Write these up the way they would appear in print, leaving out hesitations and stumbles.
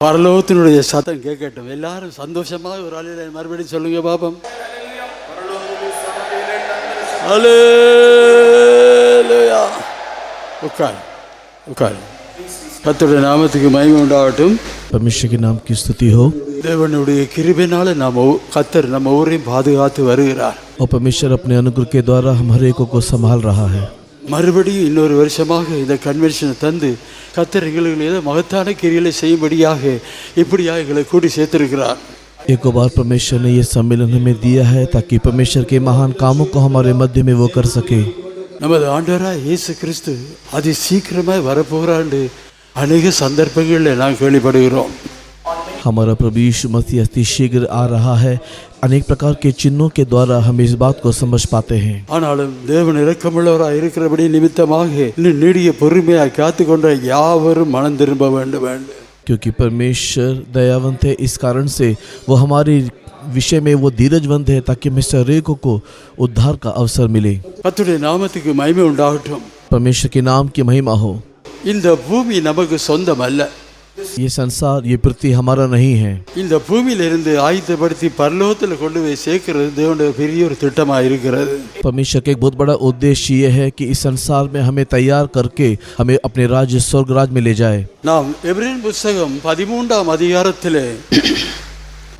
பரலோகத்தினுடைய சத்தம் கேட்கட்டும். எல்லாரும் சந்தோஷமாக ஒரு ஆளில் மறுபடியும் சொல்லுங்க பாப்போம். அல்லேலூயா. உட்கார் உட்கார். கர்த்தருடைய நாமத்துக்கு மகிமை உண்டாகட்டும். परमेश्वर के नाम की स्तुति हो। தேவனுடைய கிருபையினால கர்த்தர் நம்ம ஊரையும் பாதுகாத்து வருகிறார். और परमेश्वर अपने अनुग्रह के द्वारा हम हर एक को संभाल रहा है। மறுபடியும் இன்னொரு வருஷமாக இந்த கன்வென்ஷனை தந்து கர்த்தர் எங்களுக்கு ஏதோ மகத்தான கிரியைகளை செய்யும்படியாக இப்படியாக எங்களை கூட்டி சேர்த்திருக்கிறார். एक बार परमेश्वर ने ये सम्मेलन हमें दिया है ताकि परमेश्वर के महान कामों को हमारे मध्य में वो कर सके। நமது ஆண்டவராய் இயேசு கிறிஸ்து அதி சீக்கிரமாய் வரப்போகிறாண்டு அநேக சந்தர்ப்பங்களில் நான் கேள்விப்படுகிறோம். हमारा प्रभु यीशु मसीह अति शीघ्र आ रहा है। अनेक प्रकार के चिन्हों के द्वारा हम इस बात को समझ पाते हैं। ஆனாலும் தேவன் இரக்கமுள்ளவராய் இருக்கிறபடி நிமித்தமாக இன்னும் நீடிய பொறுமையாய் காத்துக்கொண்ட யாவரும் மனம் திரும்ப வேண்டும். क्योंकि परमेश्वर दयावंत है, इस कारण से वो हमारे विषय में वो धीरजवंत है ताकि हमें हरेक को उद्धार का अवसर मिले। கர்த்தருடைய நாமத்துக்கு மகிமை உண்டாகட்டும். परमेश्वर के नाम की महिमा हो। இந்த பூமி நமக்கு சொந்தம் அல்ல. ये संसार, ये पृथ्वी हमारा नहीं है। இந்த பூமியிலிருந்து ஆயத்தப்படுத்தி பரலோகத்தில் கொண்டு போய் சேர்க்கிறது தேவனுடைய பெரிய ஒரு திட்டமாக இருக்கிறது. परमेश्वर का एक बहुत बड़ा उद्देश्य ये है कि इस संसार में हमें तैयार करके हमें अपने राज्य स्वर्ग राज्य में ले जाए। நாம் எபிரேயர் புத்தகம் 13ஆம் அதிகாரத்திலே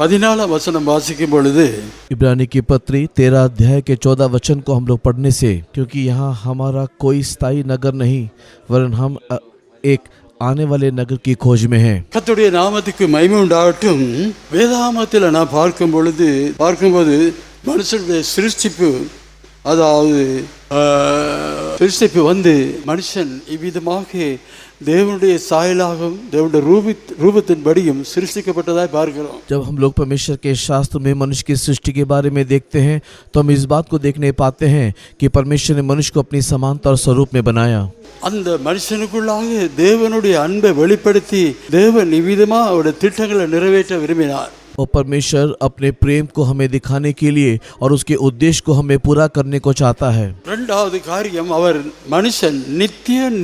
14ஆம் வசனம் வாசிக்கும் பொழுது, इब्रानी की पत्री 13 अध्याय के 14 वचन को हम लोग पढ़ने से, क्योंकि यहाँ हमारा कोई स्थायी नगर नहीं वरन हम एक आने वाले नगर की खोज में हैं। கர்த்தருடைய நாமத்துக்கு மகிமை உண்டாகட்டும். வேதாகமத்தில் நான் பார்க்கும்போது மனுஷனுடைய சிருஷ்டிப்பு, அதாவது சிருஷ்டிப்பு மனுஷன் இவ்விதமாக தேவனுடைய சாயலாகவும் தேவனுடைய ரூபத்தின்படியும் சிருஷ்டிக்கப்பட்டதாய் பார்க்கிறோம். जब हम लोग परमेश्वर के शास्त्र में मनुष्य की सृष्टि के बारे में देखते हैं तो हम इस बात को देखने पाते हैं कि परमेश्वर ने मनुष्य को अपनी समानता और स्वरूप में बनाया। அந்த மனுஷனுக்குள்ளாக தேவனுடைய அன்பை வெளிப்படுத்தி தேவன் இவ்விதமா அவருடைய திட்டங்களை நிறைவேற்ற விரும்பினார். और परमेश्वर अपने प्रेम को हमें दिखाने के लिए और उसके उद्देश्य को हमें पूरा करने को चाहता है। இரண்டாவது காரியம், அவர் மனுஷன்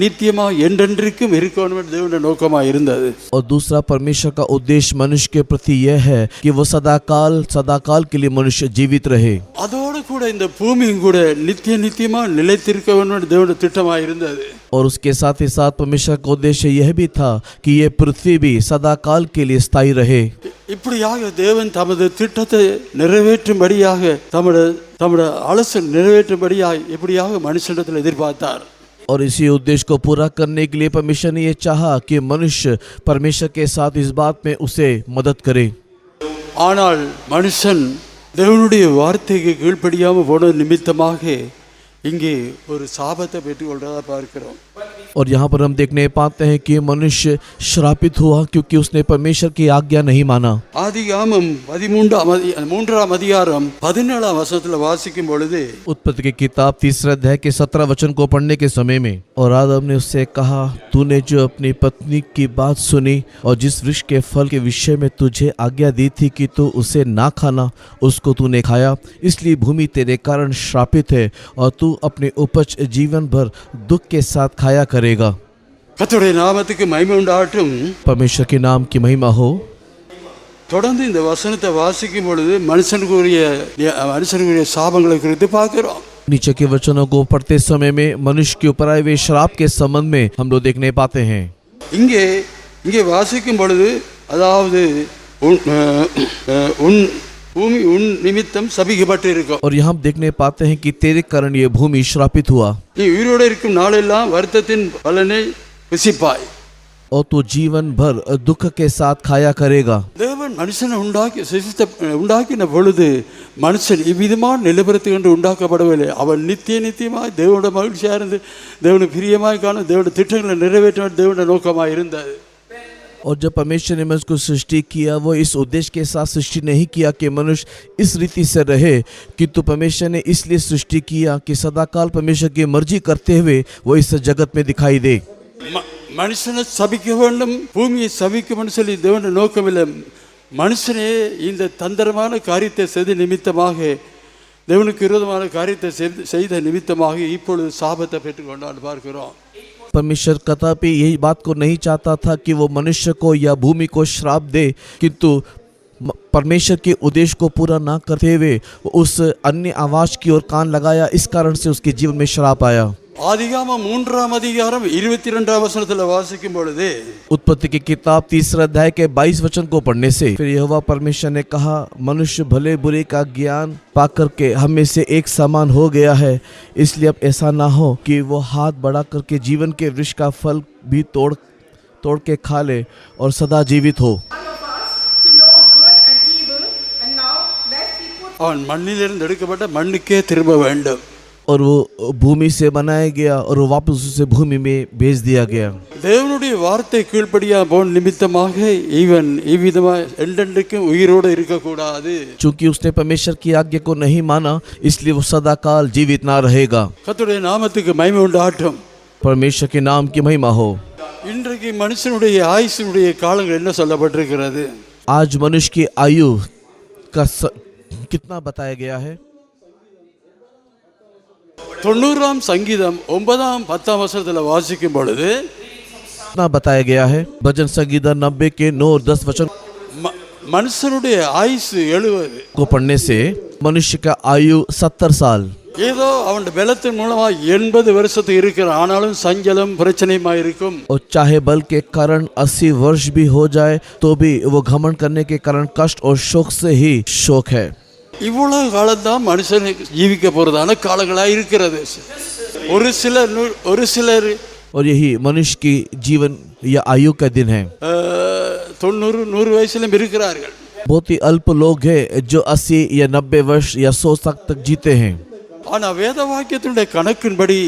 நித்தியமா என்றென்றைக்கும் இருக்கணும் தேவனுடைய நோக்கமா இருந்தது. और दूसरा, परमेश्वर का उद्देश्य मनुष्य के प्रति यह है कि वो सदाकाल के लिए मनुष्य जीवित रहे। அதோடு கூட இந்த பூமியும் கூட நித்தியமா நிலைத்திருக்க வேண்டும் தேவனுடைய திட்டமா இருந்தது. और उसके साथ ही साथ परमेश्वर का उद्देश्य यह भी था कि ये पृथ्वी भी सदाकाल के लिए स्थायी रहे। இப்படியாக தேவன் தமது திட்டத்தை நிறைவேற்றும்படியாக தம்முடைய ஆலோசனை நிறைவேற்றும்படியாக இப்படியாக மனுஷனிடத்தில் எதிர்பார்த்தார். और इसी उद्देश्य को पूरा करने के लिए परमेश्वर ने यह चाहा कि मनुष्य परमेश्वर के साथ इस बात में उसे मदद करे। ஆனால் மனுஷன் தேவனுடைய வார்த்தைக்கு கீழ்ப்படியாமல் போன நிமித்தமாக இங்கே ஒரு சாபத்தை பெற்றுக்கொள்றதா பார்க்கிறோம். और यहाँ पर हम देखने पाते हैं कि मनुष्य श्रापित हुआ क्योंकि उसने परमेश्वर की आज्ञा नहीं माना। ஆதியாகமம் 13ஆம் அதிகாரம் 17ஆம் வசனத்தில் வாசிக்கும் பொழுது, उत्पत्ति की किताब 3 अध्याय के 17 वचन को पढ़ने के समय में, और आदम ने उससे कहा, तूने जो अपनी पत्नी की बात सुनी और जिस वृक्ष के फल के विषय में तुझे आज्ञा दी थी कि तू उसे ना खाना, उसको तूने खाया, इसलिए भूमि तेरे कारण श्रापित है और तू अपने उपज जीवन भर दुख के साथ खाया करेगा। கர்த்தருடைய நாமத்துக்கு மகிமை உண்டாகட்டும். परमेश्वर के नाम की महिमा हो। தொடர்ந்து இந்த வசனத்தை வாசிக்கும் பொழுது மனுஷனுக்குரிய சாபங்களை குறித்து பார்க்கிறோம். नीचे के वचनों को पढ़ते समय में मनुष्य के ऊपर आए हुए श्राप के संबंध में हम लोग देखने पाते हैं। இங்கே வாசிக்கும் பொழுது, அதாவது பூமி உன் நிமித்தம் சபிக்கப்பட்டு இருக்கும். और यहाँ देखने पाते हैं कि तेरे कारण ये भूमि श्रापित हुआ। நீ உயிரோடு இருக்கும் நாளெல்லாம் வருத்தத்தின் பலனை புசிப்பாய். और तू जीवन भर दुख के साथ खाया करेगा। தேவன் மனுஷனை உண்டாக்கின பொழுது மனுஷன் இவ்விதமான நிலவரத்துக்கு என்று உண்டாக்கப்படவில்லை. அவன் நித்தியமாய் தேவனோட மகிழ்ச்சியாக இருந்து தேவனுக்கு பிரியமாய் காணும் தேவனுடைய திட்டங்களை நிறைவேற்ற தேவனுடைய நோக்கமாக இருந்தது. और जब परमेश्वर ने मनुष्य को सृष्टि किया, वो इस उद्देश्य के साथ सृष्टि नहीं किया कि मनुष्य इस रीति से रहे, किंतु परमेश्वर ने इसलिए सृष्टि किया कि सदाकाल परमेश्वर की मर्जी करते हुए वो इस जगत में दिखाई दे। மனுஷனை சபிக்க வேண்டும், பூமியை சபிக்கும் சொல்லி தேவனுடைய நோக்கமில்லை. மனுஷனே இந்த தந்திரமான காரியத்தை செய்த நிமித்தமாக, தேவனுக்கு விரோதமான காரியத்தை செய்த நிமித்தமாக இப்பொழுது சாபத்தை பெற்றுக்கொண்டான்னு பார்க்கிறோம். परमेश्वर कदापि यही बात को नहीं चाहता था कि वो मनुष्य को या भूमि को श्राप दे, किंतु परमेश्वर के उद्देश्य को पूरा ना करते हुए उस अन्य आवाज की ओर कान लगाया, इस कारण से उसके जीवन में श्राप आया। ஆதிகாமம் 3ஆம் அதிகாரம் 22ஆம் வசனத்துல வாசிக்கும் பொழுது उत्पत्ति की किताब 3 अध्याय के 22 वचन को पढ़ने से फिर यहोवा परमेश्वर ने कहा, मनुष्य भले बुरे का ज्ञान पाकर के हम में से एक समान हो गया है, इसलिए अब ऐसा ना हो कि वो हाथ बढ़ा करके जीवन के वृक्ष का फल भी तोड़ के खा ले और सदा जीवित हो। to know good and evil, and now let people அவன் மண்ணிலிருந்து எடுக்கப்பட்ட மண்ணுக்கே திரும்ப வேண்டும்। और वो भूमि से बनाया गया और वो वापस उसे भूमि में भेज दिया गया। தேவனுடைய வார்த்தை கீழ்ப்படியா போன நிமித்தமாக இவன் இவ்விதமாய் என்றென்றைக்கும் உயிரோடு இருக்கக்கூடாது। चूंकि उसने परमेश्वर की आज्ञा को नहीं माना, इसलिए वो सदा काल जीवित ना रहेगा। கர்த்தருடைய நாமத்துக்கு மகிமை உண்டாகட்டும்। परमेश्वर के नाम की महिमा हो। இன்றைக்கு மனுஷனுடைய ஆயுசினுடைய காலங்கள் என்ன சொல்லப்பட்டிருக்கிறது? आज मनुष्य की आयु का कितना बताया गया है? 90ஆம் சங்கீதம் 9ஆம் 10ஆம் வசனத்துல வாசிக்கும் பொழுது कितना बताया गया है? भजन संगीता 90 के 9 और 10 वचन மனுஷனுடைய ஆயுசு 70 को पढ़ने से मनुष्य का आयु 70 साल। ஏதோ அவன் பலத்தின் மூலமா 80 வருஷத்துக்கு இருக்கிறான், ஆனாலும் சஞ்சலம் பிரச்சனையுமா இருக்கும்। और चाहे बल के कारण 80 वर्ष भी हो जाए तो भी वो घमंड करने के कारण कष्ट और शोक से ही शोक है। இவ்வளவு காலம்தான் மனுஷன் ஜீவிக்க போறதான காலங்களா இருக்கிறது। ஒரு சிலர் और यही मनुष्य की जीवन या आयु का दिन है। 90-100 வயசுலயும் இருக்கிறார்கள்। बहुत ही अल्प लोग हैं जो 80 या 90 वर्ष या 100 साल तक जीते हैं। ஆனா வேத வாக்கியத்தினுடைய கணக்கின்படி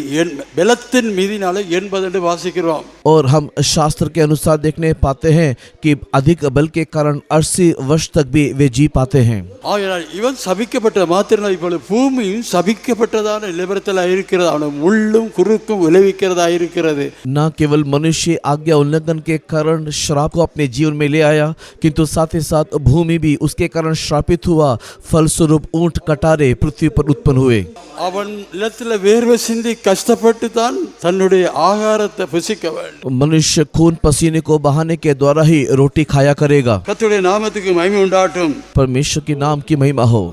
பலத்தின் மீதினால 80 என்று வாசிக்கிறோம்। और हम शास्त्र के अनुसार देखने पाते हैं कि अधिक बल के कारण 80 वर्ष तक भी वे जी पाते हैं। ஆகையால் இவன் சபிக்கப்பட்ட மாத்திரம் இப்பொழுது பூமியும் சபிக்கப்பட்டதான நிலவரத்தில் இருக்கிறது, அவன முள்ளும் குறுக்கும் விளைவிக்கிறதா இருக்கிறது। न केवल मनुष्य आज्ञा उल्लंघन के कारण श्राप को अपने जीवन में ले आया, किंतु साथ ही साथ भूमि भी उसके कारण श्रापित हुआ। फलस्वरूप ऊंट कटारे पृथ्वी पर उत्पन्न हुए। அவன் நிலத்தில் வேர்வை சிந்தி கஷ்டப்பட்டு தான் தன்னுடைய ஆகாரத்தை புசிக்க வேண்டும்। मनुष्य खून पसीने को बहाने के द्वारा ही रोटी खाया करेगा। கர்த்தருடைய நாமத்துக்கு மகிமை உண்டாகட்டும்। परमेश्वर के नाम की महिमा हो।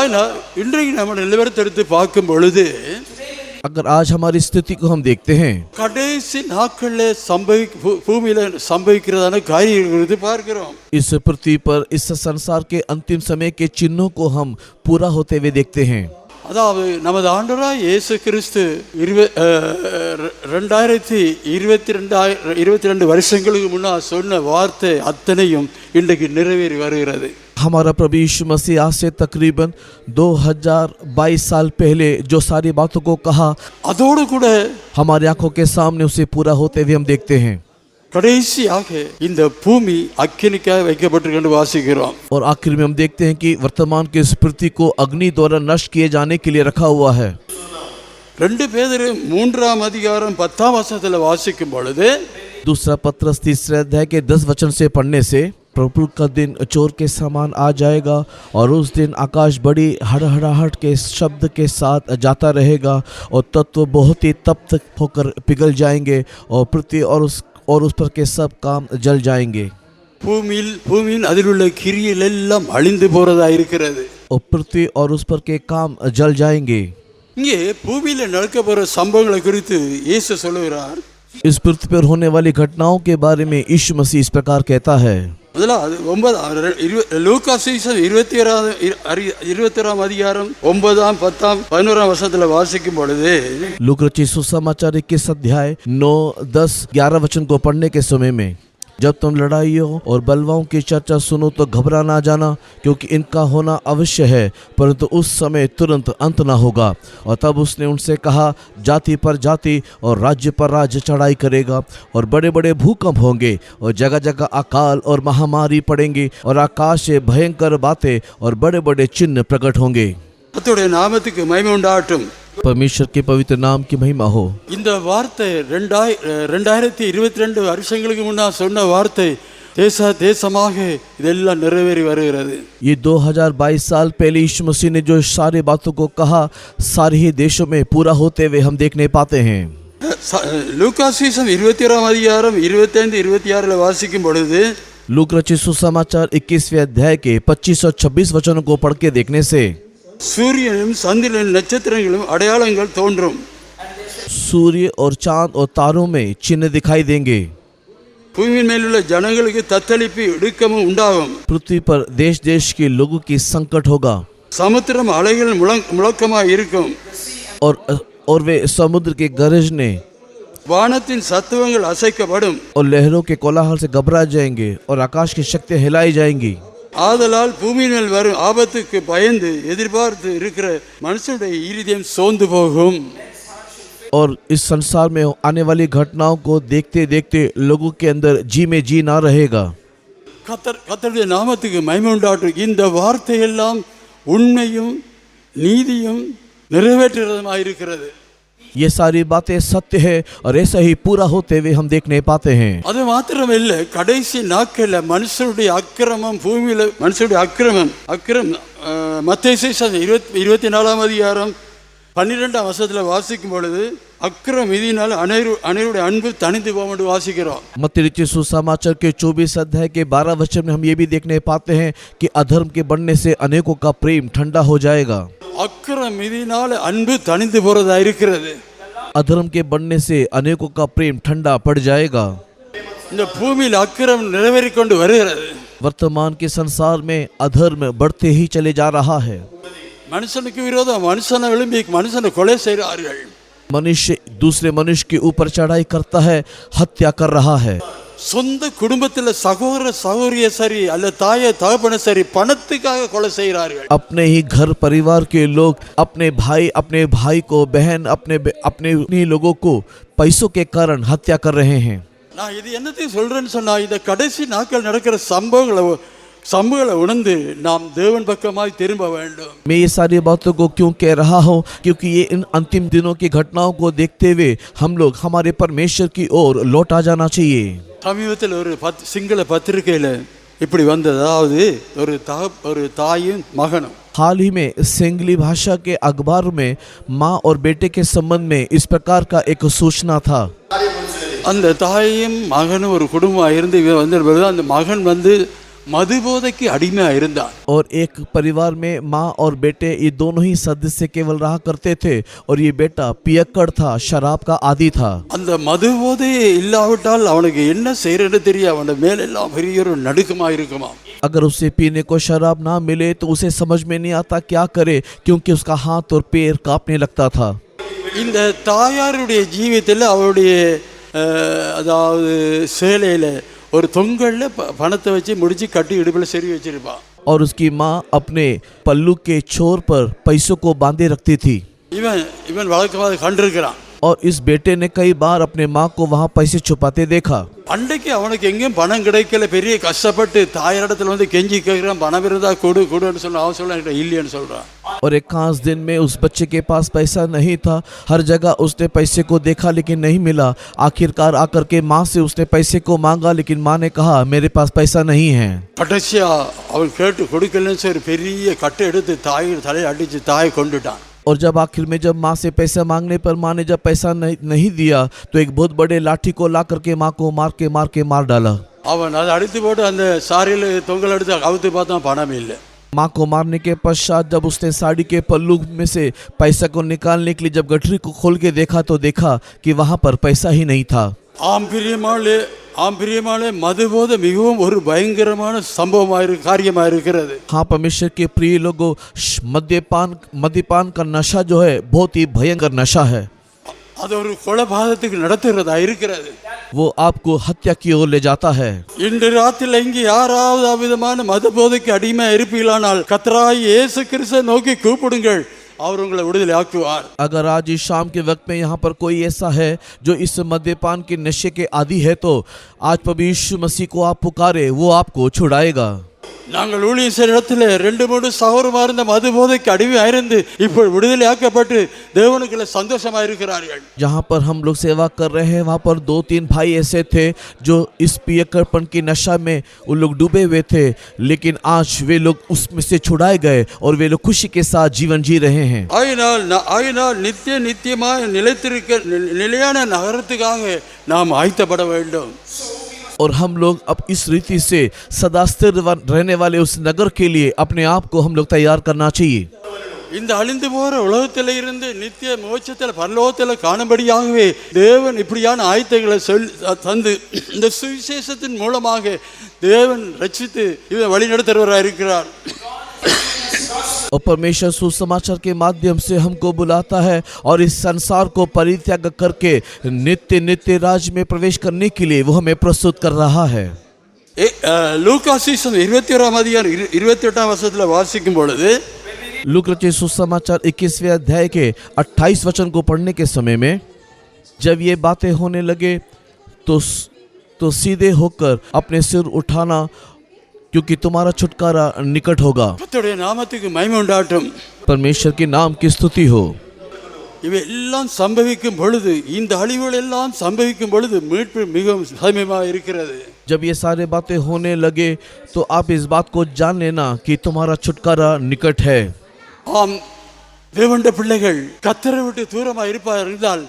ஆனா இன்றைக்கு நம்ம நிலவரத்தை எடுத்து பார்க்கும் பொழுது अगर आज हमारी स्थिति को हम देखते हैं, கடைசி நாட்களில் பூமியில சம்பவிக்கிறதான காரியங்கள் குறித்து பார்க்கிறோம்। इस पृथ्वी पर इस संसार के अंतिम समय के चिन्हों को हम पूरा होते हुए देखते हैं। அதாவது நமது ஆண்டவராய் இயேசு கிறிஸ்து 2022 வருஷங்களுக்கு முன்னால் சொன்ன வார்த்தை அத்தனையும் இன்றைக்கு நிறைவேறி வருகிறது। हमारा प्रभु यीशु मसीह आज से तकरीबन 2022 साल पहले जो सारी बातों को कहा, அதோடு கூட हमारी आंखों के सामने उसे पूरा होते हुए हम देखते हैं। கடைசியாக இந்த பூமி அக்கினிக்காக வைக்கப்பட்டிருக்கிறது வாசிக்கிறோம்। और आखिर में हम देखते हैं कि वर्तमान के इस पृथ्वी को अग्नि द्वारा नष्ट किए जाने के लिए रखा हुआ है। 2 பேதுரு 3ஆம் அதிகாரம் 10ஆம் வசனத்தில் வாசிக்கும் பொழுது दूसरा पत्रस 3 अध्याय के 10 वचन से पढ़ने से, प्रभु का दिन चोर के समान आ जाएगा और उस दिन आकाश बड़ी हड़हड़ाहट के शब्द के साथ जाता रहेगा और तत्व बहुत ही तप्त होकर पिघल जाएंगे और पृथ्वी और उस पर के सब काम जल जाएंगे। பூமியின் அதில் உள்ள கிரியைகள் எல்லாம் அழிந்து போறதா இருக்கிறது। और पृथ्वी और उस पर के काम जल जाएंगे। இங்கே பூமியில நடக்க போற சம்பவங்களை குறித்து இயேசு சொல்லுகிறார்। इस पृथ्वी पर होने वाली घटनाओं के बारे में यीशु मसीह इस प्रकार कहता है। முதலாவது லூக்கா சுவிசேஷம் 21ஆம் அதிகாரம் 9ஆம் 10ஆம் 11ஆம் வசனத்துல வாசிக்கும் பொழுது, लूका रचित सुसमाचार 21 अध्याय 9, 10, 11 वचन को पढ़ने के समय में, जब तुम लड़ाइयों और बलवाओं की चर्चा सुनो तो घबरा ना जाना, क्योंकि इनका होना अवश्य है, परंतु उस समय तुरंत अंत ना होगा। और तब उसने उनसे कहा, जाति पर जाति और राज्य पर राज्य चढ़ाई करेगा और बड़े बड़े भूकंप होंगे और जगह जगह अकाल और महामारी पड़ेंगी और आकाश से भयंकर बातें और बड़े बड़े चिन्ह प्रकट होंगे। கர்த்தருடைய நாமத்துக்கு மகிமை உண்டாகட்டும்। परमेश्वर के पवित्र नाम की महिमा हो। இந்த வார்த்தை 2022 வருஷங்களுக்கு முன்னால் சொன்ன வார்த்தை தேசமாக இதெல்லாம் நிறைவேறி வருகிறது। ये 2022 साल पहले यीशु मसीह ने जो सारी बातों को कहा, सारे ही देशों में पूरा होते हुए हम देखने पाते हैं। லூக்காசீசம் 21ஆம் அதிகாரம் 25-26 வாசிக்கும் பொழுது लूक रचित सुसमाचार 21वें अध्याय के 25 और 26 वचनों को पढ़ के देखने से சூரியனும் சந்திரனும் நட்சத்திரங்களும் அடையாளங்கள் தோன்றும். सूर्य और चांद और तारों में चिन्ह दिखाई देंगे. பூமியின் மேலுள்ள ஜனங்களுக்கு தத்தளிப்பு இடுக்கமும் உண்டாகும். पृथ्वी पर देश देश के लोगों की संकट होगा சமுத்திரம் அலைகள் முழக்கமாய் இருக்கும். और वे समुद्र के गरजने வானத்தின் சத்துவங்கள் அசைக்கப்படும். और लहरों के कोलाहल से घबरा जाएंगे और आकाश की शक्तियां हिलाई जाएंगी. ஆதலால் பூமியின் மேல் வரும் ஆபத்துக்கு பயந்து எதிர்பார்த்து இருக்கிற மனுஷனுடைய இருதயம் சோர்ந்து போகும். और इस संसार में आने वाली घटनाओं को देखते देखते लोगों के अंदर जी में जी ना रहेगा. கர்த்தருடைய நாமத்துக்கு மகிமை உண்டாகட்டும். இந்த வார்த்தையெல்லாம் உண்மையும் நீதியும் நிறைவேற்றுறதுமாக இருக்கிறது. ये सारी बातें सत्य है और ऐसा ही पूरा होते हुए हम देख नहीं पाते हैं. அது மாத்திரமல்ல, கடைசி நாட்களில் மனுஷனுடைய அக்கிரமம் பூமியில் மனுஷனுடைய அக்கிரமம் மத்தேயு சுவிசேஷம் 24ஆம் அதிகாரம் 12ஆம் வசனத்தில் வாசிக்கும் பொழுது அக்கிரமம் இதனால் அனைவருடைய அன்பு தணிந்து போகும் என்று வாசிக்கிறோம். मत्ती रचित सुसमाचार के 24 अध्याय के 12 वचन में हम ये भी देखने पाते हैं कि अधर्म के बढ़ने से अनेकों का प्रेम ठंडा हो जाएगा. அக்கிரமம் இதனால் அன்பு தணிந்து போறதா இருக்கிறது. अधर्म के बढ़ने से अनेकों का प्रेम ठंडा पड़ जाएगा. இந்த பூமியில் அக்கிரமம் நிறைவேறிக் கொண்டு வருகிறது. वर्तमान के संसार में अधर्म बढ़ते ही चले जा रहा है. மனுஷனுக்கு விரோதம் மனுஷனை விரும்பி மனுஷனை கொலை செய்கிறார்கள். मनुष्य दूसरे मनुष्य के ऊपर चढ़ाई करता है, हत्या कर रहा है. சொந்த குடும்பத்தில் சகோதர சகோதரிய சரி அல்ல தாய தகப்பன சரி பணத்துக்காக கொலை செய்கிறார்கள். अपने ही घर परिवार के लोग अपने भाई को बहन अपने लोगों को पैसों के कारण हत्या कर रहे हैं. நான் இது என்னத்தையும் சொல்றேன்னு சொன்னா, இந்த கடைசி நாட்கள் நடக்கிற சம்பவங்களை உணர்ந்து நாம் தேவன் பக்கமாய் திரும்ப வேண்டும். मैं ये सारी बातों को क्यों कह रहा हूँ? क्योंकि ये इन अंतिम दिनों की घटनाओं को देखते हुए हम लोग हमारे परमेश्वर की ओर लौट आ जाना चाहिए. சமீபத்தில் ஒரு சிங்கள பத்திரிகையில் இப்படி வந்தது. அதாவது ஒரு தாயும் மகனும் हाल ही में सिंगली भाषा के अखबार में माँ और बेटे के संबंध में इस प्रकार का एक सूचना था. அந்த தாயும் மகனும் ஒரு குடும்பமாக இருந்து வந்திருப்பது. அந்த மகன் மதுபோதைக்கு அடிமையாக இருந்தான். और एक परिवार में माँ और बेटे ये दोनों ही सदस्य केवल रहा करते थे और ये बेटा पियक्कड़ था, शराब का आदी था. அந்த மதுபோதையே இல்லாவிட்டால் அவனுக்கு என்ன செய்யறன்னு தெரியும். அவன மேலெல்லாம் பெரிய ஒரு நடுக்கமாக இருக்குமா. अगर उसे पीने को शराब ना मिले तो उसे समझ में नहीं आता क्या करे, क्योंकि उसका हाथ और पैर कांपने लगता था. இந்த தாயாருடைய ஜீவிதத்தில் அவருடைய அதாவது சேலையில் ஒரு தொங்கல்ல பணத்தை வச்சு முடிச்சு கட்டி இடுப்பில் செருவி வச்சிருப்பான். और उसकी माँ अपने पल्लू के छोर पर पैसों को बांधे रखती थी. இவன் வழக்கமாக கண்டிருக்கிறான். और इस बेटे ने कई बार अपने माँ को वहाँ पैसे छुपाते देखा. அன்றைக்கு அவனுக்கு எங்கேயும் பணம் கிடைக்கல. பெரிய கஷ்டப்பட்டு தாயாரிடத்துல கெஞ்சி கேட்கிறான், பணம் இருந்தா கொடுன்னு சொல்ல. அவன் சொல்ல இல்லைன்னு சொல்றான். और एक खास दिन में उस बच्चे के पास पैसा नहीं था. हर जगह उसने पैसे को देखा लेकिन नहीं मिला. आखिरकार आकर के माँ से उसने पैसे को मांगा, लेकिन माँ ने कहा मेरे पास पैसा नहीं है. கடைசியா அவன் கேட்டு கொடுக்கலன்னு சொல்லி பெரிய கட்டை எடுத்து தாயின் தலையை அடிச்சு தாயை கொண்டுட்டான். और जब आखिर में जब माँ से पैसा मांगने पर माँ ने जब पैसा नहीं दिया तो एक बहुत बड़े लाठी को ला करके माँ को मार के मार डाला. அவன் அதை அடித்து போட்டு அந்த சாரியில் தொங்கல் எடுத்து அவுத்து பார்த்தா பணம் இல்லை. माँ को मारने के पश्चात जब उसने साड़ी के पल्लू में से पैसा को निकालने के लिए जब गठरी को खोल के देखा तो देखा कि वहाँ पर पैसा ही नहीं था. ஆம் பிரியமானே மதுபோதை மிகவும் ஒரு பயங்கரமான காரியமாக இருக்கிறது. हाँ परमेश्वर के प्रिय लोगों, मद्यपान का नशा जो है बहुत ही भयंकर नशा है. அது ஒரு கொலைபாதத்துக்கு நடத்துகிறதா இருக்கிறது. वो आपको हत्या की ओर ले जाता है. இன்று ராத்திரில இங்கே யாராவது அவ்விதமான மதுபோதைக்கு அடிமை இருப்பீர்களானால் கர்த்தராகிய இயேசு கிறிஸ்துவை நோக்கி கூப்பிடுங்கள், அவர் உங்களை விடுதலை ஆக்குவார். अगर आज इस शाम के वक्त में यहाँ पर कोई ऐसा है जो इस मद्यपान के नशे के आदी है तो आज प्रभु यीशु मसीह को आप पुकारे, वो आपको छुड़ाएगा. நாங்கள் ஊழியம் செய்கிற இடத்துல 2-3 சகோதரமா இருந்த மது போதைக்கு அடிமையாயிருந்து இப்போ விடுதலையாக்கப்பட்டு தேவனுக்குள்ள சந்தோஷமா இருக்கிறார்கள். जहाँ पर हम लोग सेवा कर रहे हैं वहाँ पर 2-3 भाई ऐसे थे जो इस पियक्कड़पन की नशा में उन लोग डूबे हुए थे, लेकिन आज वे लोग उसमें से छुड़ाए गए और वे लोग खुशी के साथ जीवन जी रहे हैं. ஆயினால் நித்தியமாய் நிலையான நகரத்துக்காக நாம் ஆயத்தப்பட வேண்டும். और हम लोग अब इस रीति से सदा स्थिर रहने वाले उस नगर के लिए अपने आप को हम लोग तैयार करना चाहिए. இந்த அழிந்து போகிற உலகத்தில் இருந்து நித்திய மோட்சத்தில் பரலோகத்தில் காணும்படியாகவே தேவன் இப்படியான ஆயத்தங்களை தந்து இந்த சுவிசேஷத்தின் மூலமாக தேவன் ரட்சித்து இவரை வழிநடத்துகிறவராக இருக்கிறார். और परमेश्वर सुसमाचार के माध्यम से हमको बुलाता है और इस संसार को परित्याग करके नित्य नित्य राज्य में प्रवेश करने के लिए वो हमें प्रस्तुत कर रहा है. லூக்காசீசம் 21ஆம் அதிகாரம் 28ஆம் வசனத்தில் வாசிக்கும் பொழுது लूक रचित सुसमाचार 21वें अध्याय के 28 वचन को पढ़ने के समय में जब ये बातें होने लगे तो सीधे होकर अपने सिर उठाना, क्योंकि तुम्हारा छुटकारा निकट होगा. கர்த்தருடைய நாமத்துக்கு மகிமை உண்டாகட்டும். परमेश्वर के नाम की स्तुति हो. இவையெல்லாம் சம்பவிக்கும் பொழுது, இந்த அழிவுகள் எல்லாம் சம்பவிக்கும் பொழுது மீட்பு மிகவும் சமீபமாக இருக்கிறது. जब ये सारे बातें होने लगे तो आप इस बात को जान लेना कि तुम्हारा छुटकारा निकट है. ஆம், தேவனுடைய பிள்ளைகள் கர்த்தரை விட்டு தூரமாக இருப்பார் இருந்தால்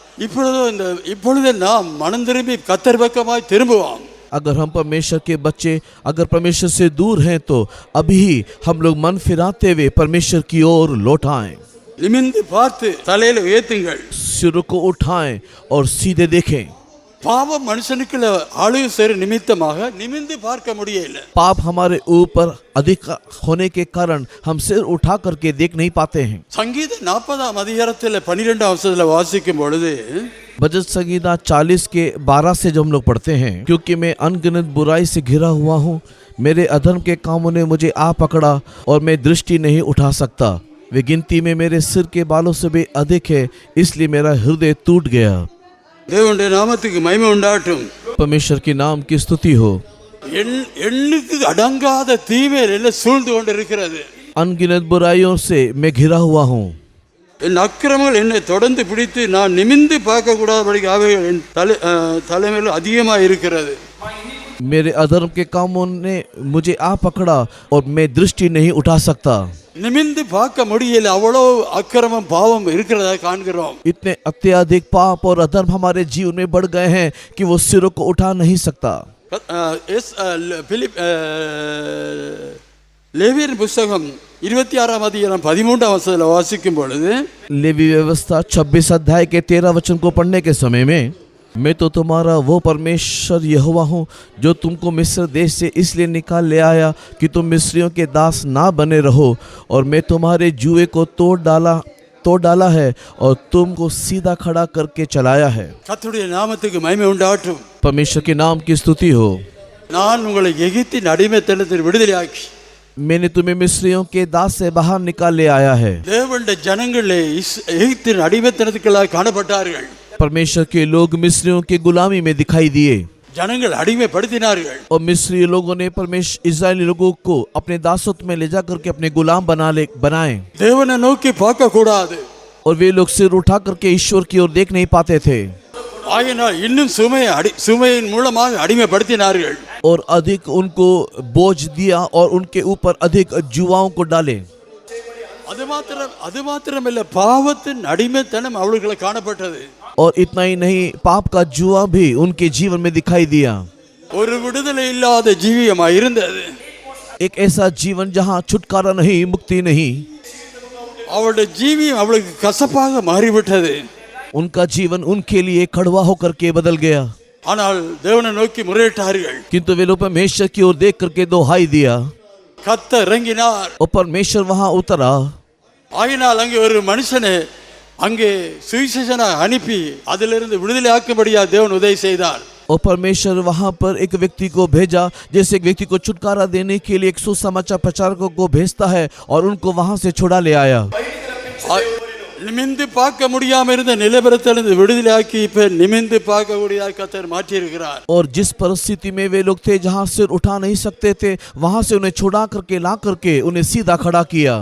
இப்பொழுது நாம் மனம் திரும்பி கர்த்தர் பக்கமாய் திரும்புவோம். अगर हम परमेश्वर के बच्चे अगर परमेश्वर से दूर हैं तो अभी हम लोग मन फिराते हुए परमेश्वर की ओर लौट आएं. நிமிர்ந்து பார்த்து தலையில உயர்த்துங்கள். सिर को उठाएं और सीधे देखें. பாவம் மனுஷனுக்குள்ள ஆளுகை செய்கிற நிமித்தமாக நிமிர்ந்து பார்க்க முடியல. पाप हमारे ऊपर अधिक होने के कारण हम सिर उठा करके देख नहीं पाते हैं. சங்கீத 40ஆம் அதிகாரத்தில் 12ஆம் வசனத்தில் வாசிக்கும் பொழுது भजन संगीता 40 के 12 से जब हम लोग पढ़ते हैं, क्योंकि मैं अनगिनत बुराई से घिरा हुआ हूँ, मेरे अधर्म के कामों ने मुझे आ पकड़ा और मैं दृष्टि नहीं उठा सकता. वे गिनती में मेरे सिर के बालों से भी अधिक है, इसलिए मेरा हृदय टूट गया. தேவனுடைய நாமத்துக்கு மகிமை உண்டாகட்டும். परमेश्वर के नाम की स्तुति हो. எண்ணுக்கு அடங்காத தீமைகள் எல்லாம் சூழ்ந்து கொண்டு இருக்கிறது. अनगिनत बुराइयों से मैं घिरा हुआ हूँ. என் அக்கிரமங்கள் என்னை தொடர்ந்து பிடித்து நான் நிமிர்ந்து பார்க்க கூடாதபடி அவைகள் என் தலைமையில் அதிகமாக இருக்கிறது. मेरे अधर्म के कामों ने मुझे आ पकड़ा और मैं दृष्टि नहीं उठा सकता. நிமிர்ந்து பார்க்க முடியல, அவ்வளோ அக்கிரமம் பாவம் இருக்கிறதா காண்கிறோம். इतने अत्यधिक पाप और अधर्म हमारे जीवन में बढ़ गए हैं कि वो सिरों को उठा नहीं सकता. லேவியர் புத்தகம் 26ஆம் அதிகாரம் 13ஆம் வசனத்தில் வாசிக்கும் பொழுது लेवी व्यवस्था 26 अध्याय के 13 वचन को पढ़ने के समय में, मैं तो तुम्हारा वो परमेश्वर यहोवा हूँ जो तुमको मिस्र देश से इसलिए निकाल ले आया कि तुम मिस्रियों के दास ना बने रहो, और मैं तुम्हारे जुए को तोड़ डाला है और तुमको सीधा खड़ा करके चलाया है. கர்த்தருடைய நாமத்துக்கு மகிமை உண்டாகட்டும். परमेश्वर के नाम की स्तुति हो. நான் உங்களை எகிப்தின் அடிமைத்தனத்தில் விடுதலையாக்கி मैंने तुम्हें मिस्रियों के दास से बाहर निकाल ले आया है. தேவனுடைய ஜனங்களே எகிப்தின் அடிமைத்தனத்துக்குள்ளாக காணப்பட்டார்கள். परमेश्वर के लोग मिस्रियों की गुलामी में दिखाई दिए. ஜனங்கள் அடிமைப்படுத்தினார்கள். और मिस्री लोगों ने परमेश्वर इस्राएली लोगों को अपने दासत्व में ले जा करके अपने गुलाम बनाए. தேவனை நோக்கி பார்க்க கூடாது. और वे लोग सिर उठा करके ईश्वर की ओर देख नहीं पाते थे. ஆகினால் இன்னும் சுமையின் மூலமாக அடிமைப்படுத்தினார்கள். और अधिक उनको बोझ दिया और उनके ऊपर अधिक जुआओं को डाले. அது மாத்திரமல்ல, பாவத்தின் அடிமைத்தனம் அவர்களுக்கு காணப்பட்டது. और इतना ही नहीं, पाप का जुआ भी उनके जीवन में दिखाई दिया. ஒரு விடுதலை இல்லாத ஜீவியமாய் இருந்தது. एक ऐसा जीवन जहाँ छुटकारा नहीं, मुक्ति नहीं. அவளுடைய ஜீவியம் அவளுக்கு கசப்பாக மாறிவிட்டது. उनका जीवन उनके लिए कड़वा होकर के बदल गया. ஆனால் தேவனை நோக்கி முறையிட்டார்கள். किंतु वे लोग परमेश्वर की ओर देख करके दोहाई दिया. கர்த்தர் இறங்கினார். और परमेश्वर वहां उतरा. ஆகினால் அங்கே ஒரு மனுஷனை அங்கே சுவிசேஷனாக அனுப்பி அதிலிருந்து விடுதலை ஆக்கும்படியா தேவன் உதவி செய்தார். और परमेश्वर वहां पर एक व्यक्ति को भेजा, जैसे एक व्यक्ति को छुटकारा देने के लिए एक सुसमाचार प्रचारकों को भेजता है, और उनको वहां से छुड़ा ले आया. நிமிந்து பார்க்க முடியாம இருந்த நிலவரத்திலிருந்து விடுதலையாக்கி இப்ப நிமிந்து பார்க்கக்கூடியதாக கர்த்தர் மாற்றி இருக்கிறார். और जिस परिस्थिति में वे लोग थे जहां सिर उठा नहीं सकते थे, वहां से उन्हें छुड़ा करके ला करके उन्हें सीधा खड़ा किया.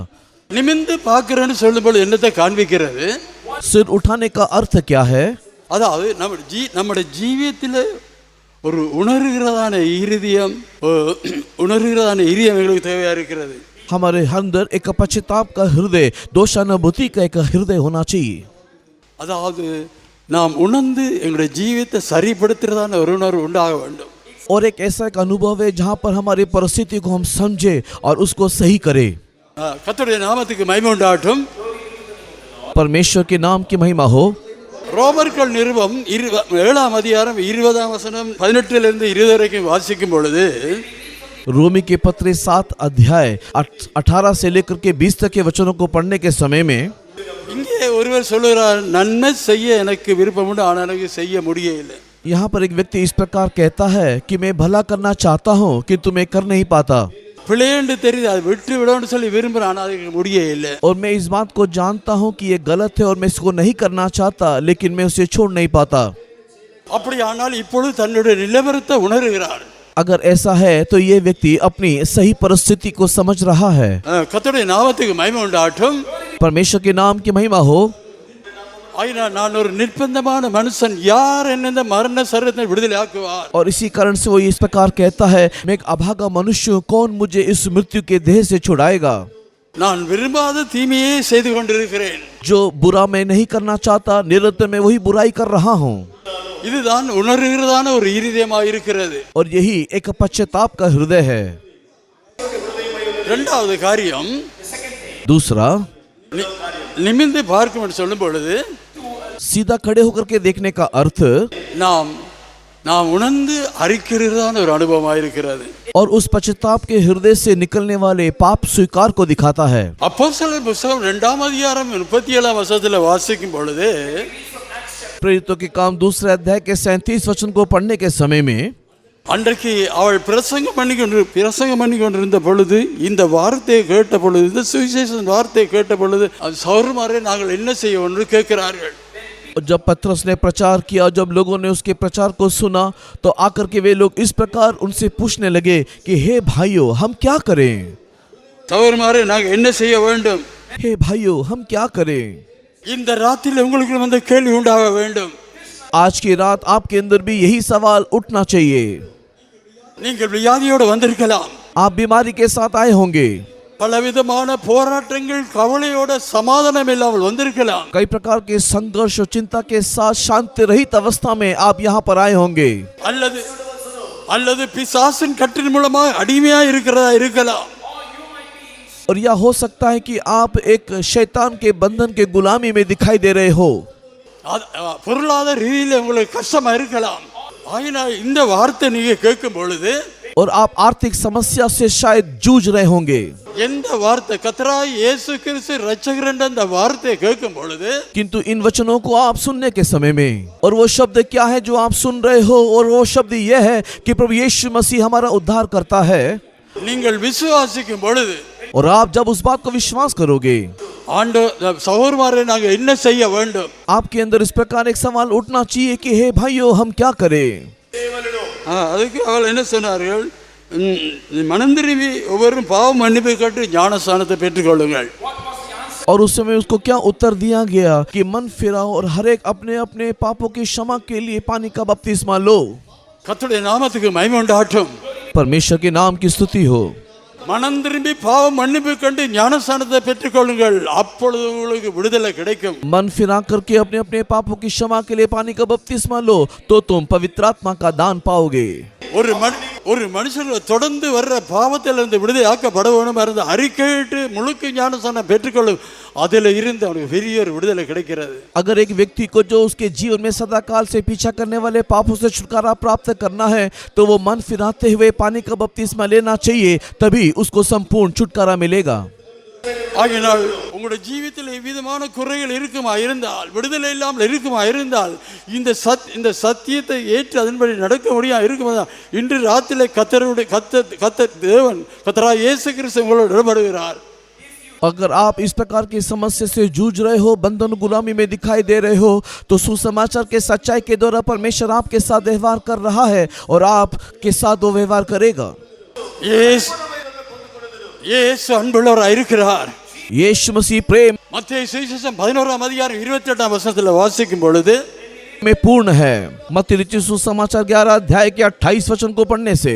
நிமிந்து பார்க்கிறேன்னு சொல்லும்போது என்னத்தை காண்பிக்கிறது? सिर उठाने का अर्थ क्या है? அதாவது நம்முடைய ஜீவியத்தில் ஒரு உணர்கிறதான இருதயம் எங்களுக்கு தேவையா இருக்கிறது. हमारे अंदर एक पश्चाताप का हृदय, दोषानुभूति का एक हृदय होना चाहिए. அதாவது நாம் உணர்ந்து எங்களுடைய ஜீவியத்தை சரிப்படுத்துறதான ஒரு உணர்வு உண்டாக வேண்டும். और एक ऐसा एक अनुभव है जहाँ पर हमारी परिस्थिति को हम समझे और उसको सही करें. கர்த்தருடைய நாமத்துக்கு மகிமை உண்டாகட்டும். परमेश्वर के नाम की महिमा हो. ரோமர்கள் நிருபம் 7ஆம் அதிகாரம் 20ஆம் வசனம் 18 20 வரைக்கும் வாசிக்கும் பொழுது, रोमी के पत्र 7 अध्याय 18 से लेकर के 20 तक के वचनों को पढ़ने के समय में இங்கே ஒருவர் சொல்லுகிறார், நன்மை செய்ய எனக்கு விருப்பம் உண்டு, ஆனால் எனக்கு செய்ய முடியவில்லை. यहाँ पर एक व्यक्ति इस प्रकार कहता है कि मैं भला करना चाहता हूँ किंतु मैं कर नहीं पाता. பிள்ளைன்னு தெரியுது, அது விட்டு விடணும்னு சொல்லி விரும்புகிறேன், ஆனால் அதுக்கு முடியவில்லை. और मैं इस बात को जानता हूँ कि ये गलत है और मैं इसको नहीं करना चाहता, लेकिन मैं उसे छोड़ नहीं पाता. அப்படி ஆனால் இப்பொழுது தன்னுடைய நிலவரத்தை உணர்கிறார். अगर ऐसा है तो ये व्यक्ति अपनी सही परिस्थिति को समझ रहा है. கர்த்தருடைய நாமத்துக்கு மகிமை உண்டாகட்டும். परमेश्वर के नाम की महिमा हो. நான் ஒரு நிர்பந்தமான மனுஷன், யார் என்ன இந்த மரண சரீரத்தை விடுதலை ஆக்குவார்? और इसी कारण से वो इस प्रकार कहता है, मैं एक अभागा मनुष्य हूँ, कौन मुझे इस मृत्यु के देह से छुड़ाएगा? நான் விரும்பாத தீமையே செய்து கொண்டிருக்கிறேன். जो बुरा मैं नहीं करना चाहता, निरंतर मैं वही बुराई कर रहा हूँ. இதுதான் உணர்கிறதான ஒரு இருதயமாக இருக்கிறது. और यही एक पश्चाताप का हृदय है. இரண்டாவது காரியம், दूसरा, நிமிர்ந்து பார்க்கும் என்று சொல்லும் பொழுது सीधा खड़े होकर के देखने का अर्थ நாம் உணர்ந்து அறிக்கிறதான ஒரு அனுபவமாக இருக்கிறது. और उस पश्चाताप के हृदय से निकलने वाले पाप स्वीकार को दिखाता है. அப்போஸ்தலர் புத்தகம் 2ஆம் அதிகாரம் 37ஆம் வசனத்தில் வாசிக்கும் பொழுது, प्रेरितों के काम 2 अध्याय के 37 वचन को पढ़ने के समय में, அன்றைக்கு அவள் பிரசங்கம் பண்ணி கொண்டிருந்த பொழுது, இந்த வார்த்தையை கேட்ட பொழுது, இந்த சுவிசேஷ வார்த்தையை கேட்ட பொழுது, சகோதரரே நாங்கள் என்ன செய்ய என்று கேட்கிறார்கள். जब पतरस ने प्रचार किया, जब लोगों ने उसके प्रचार को सुना, तो आकर के वे लोग इस प्रकार उनसे पूछने लगे कि हे भाइयों, हम क्या करें? சகோதரரே நாங்கள் என்ன செய்ய வேண்டும்? हे भाइयों, हम क्या करें? இந்த ராத்திரியில் உங்களுக்கு அந்த கேள்வி உண்டாக வேண்டும். आज की रात आपके अंदर भी यही सवाल उठना चाहिए. நீங்கள் வியாதியோடு வந்திருக்கலாம், आप बीमारी के साथ आए होंगे, பலவிதமான போராட்டங்கள் கவலையோட சமாதானம் இல்லாமல் வந்திருக்கலாம், कई प्रकार के संघर्ष और चिंता के साथ शांति रहित अवस्था में आप यहाँ पर आए होंगे, அல்லது பிசாசின் கட்டின் மூலமாக அடிமையா இருக்கிறதா இருக்கலாம். और यह हो सकता है कि आप एक शैतान के बंधन के गुलामी में दिखाई दे रहे हो. பொருளாதார ரீதியில் உங்களுக்கு கஷ்டமா இருக்கலாம். ஆயினால் இந்த வார்த்தை நீங்க கேட்கும் பொழுது, और आप आर्थिक समस्या से शायद जूझ रहे होंगे, எந்த வார்த்தை கர்த்தராகிய இயேசு கிறிஸ்து இரட்சகர் என்ற அந்த வார்த்தையை கேட்கும் பொழுது, किंतु इन वचनों को आप सुनने के समय में, और वो शब्द क्या है जो आप सुन रहे हो, और वो शब्द यह है कि प्रभु यीशु मसीह हमारा उद्धार करता है. நீங்கள் விசுவாசிக்கும் பொழுது, और आप जब उस बात को विश्वास करोगे, சகோதரரே நாங்கள் என்ன செய்ய வேண்டும்? आपके अंदर इस प्रकार एक सवाल उठना चाहिए कि हे भाइयों, हम क्या करें? அதுக்கு அவள் என்ன சொன்னார்கள்? மனம் திரும்பி ஒவ்வொரு பாவ மன்னிப்பை கேட்டு ஞானஸ்நானத்தை பெற்றுக்கொள்ளுங்கள். और उस समय उसको क्या उत्तर दिया गया कि मन फिराओ और हर एक अपने अपने पापों की क्षमा के लिए पानी का बपतिस्मा लो. கர்த்தருடைய நாமத்துக்கு மகிமை உண்டாகட்டும். परमेश्वर के नाम की स्तुति हो. மனம் திரும்பி பாவ மன்னிப்பு கண்டு ஞானஸ்நானத்தை பெற்றுக்கொள்ளுங்கள், அப்பொழுது உங்களுக்கு விடுதலை கிடைக்கும். मन फिरा करके अपने अपने पापों की क्षमा के लिए पानी का बपतिस्मा लो, तो तुम पवित्र आत्मा का दान पाओगे. ஒரு மனுஷன் தொடர்ந்து வர்ற பாவத்திலிருந்து விடுதலை ஆக்கப்பட வேணும் இருந்த அறிக்கையிட்டு முழுக்க ஞானஸ்நானம் பெற்றுக்கொள்ளும், அதில் இருந்து அவனுக்கு பெரிய ஒரு விடுதலை கிடைக்கிறது. अगर एक व्यक्ति को जो उसके जीवन में सदा काल से पीछा करने वाले पापों से छुटकारा प्राप्त करना है, तो वो मन फिराते हुए पानी का बपतिस्मा लेना चाहिए, तभी उसको संपूर्ण छुटकारा मिलेगा. ஆகினால் உங்களுடைய ஜீவிதத்தில் எவ்விதமான குறைகள் இருக்குமா இருந்தால், விடுதலை இல்லாமல் இருக்குமா இருந்தால், இந்த சத்தியத்தை ஏற்று அதன்படி நடக்க முடியாது இருக்குமா, இன்று ராத்திரிலே கர்த்தராகிய இயேசு கிறிஸ்து உங்களோடு இடப்படுகிறார். अगर आप इस प्रकार की समस्या से जूझ रहे हो, बंधन गुलामी में दिखाई दे रहे हो, तो सुसमाचार के सच्चाई के द्वारा परमेश्वर आपके साथ व्यवहार कर रहा है और आपके साथ वो व्यवहार करेगा। இயேசு அன்புள்ளவராய் இருக்கிறார். यीशु मसीह प्रेम மத்தேயு சுவிசேஷம் 11ஆம் அதிகாரம் 28ஆம் வசனத்தில் வாசிக்கும் பொழுது में पूर्ण है। मत्ती लिखित सुसमाचार 11 अध्याय के 28 वचन को पढ़ने से,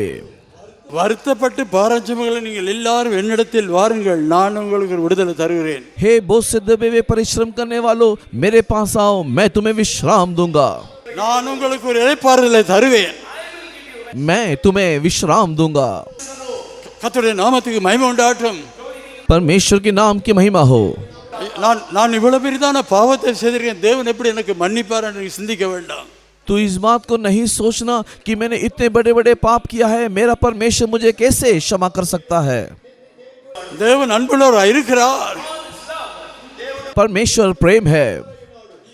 வருத்தப்பட்டு பாரஞ்சமங்களை நீங்கள் எல்லாரும் என்னிடத்தில் வாருங்கள், நான் உங்களுக்கு ஒரு விடுதலை தருகிறேன். हे बोझ से दबे हुए परिश्रम करने वालों, मेरे पास आओ, मैं तुम्हें विश्राम दूंगा। நான் உங்களுக்கு ஒரு இளைப்பாறுதலை தருவேன். मैं तुम्हें विश्राम दूंगा। கர்த்தருடைய நாமத்துக்கு மகிமை உண்டாகட்டும். परमेश्वर के नाम की महिमा हो। நான் இவ்வளவு பெரிதான பாவத்தை செய்திருக்கேன், தேவன் எப்படி எனக்கு மன்னிப்பார் என்று சிந்திக்க வேண்டாம். तू इस बात को नहीं सोचना कि मैंने इतने बड़े बड़े पाप किया है, मेरा परमेश्वर मुझे कैसे क्षमा कर सकता है। தேவன் அன்புள்ளவராய் இருக்கிறார். परमेश्वर प्रेम है।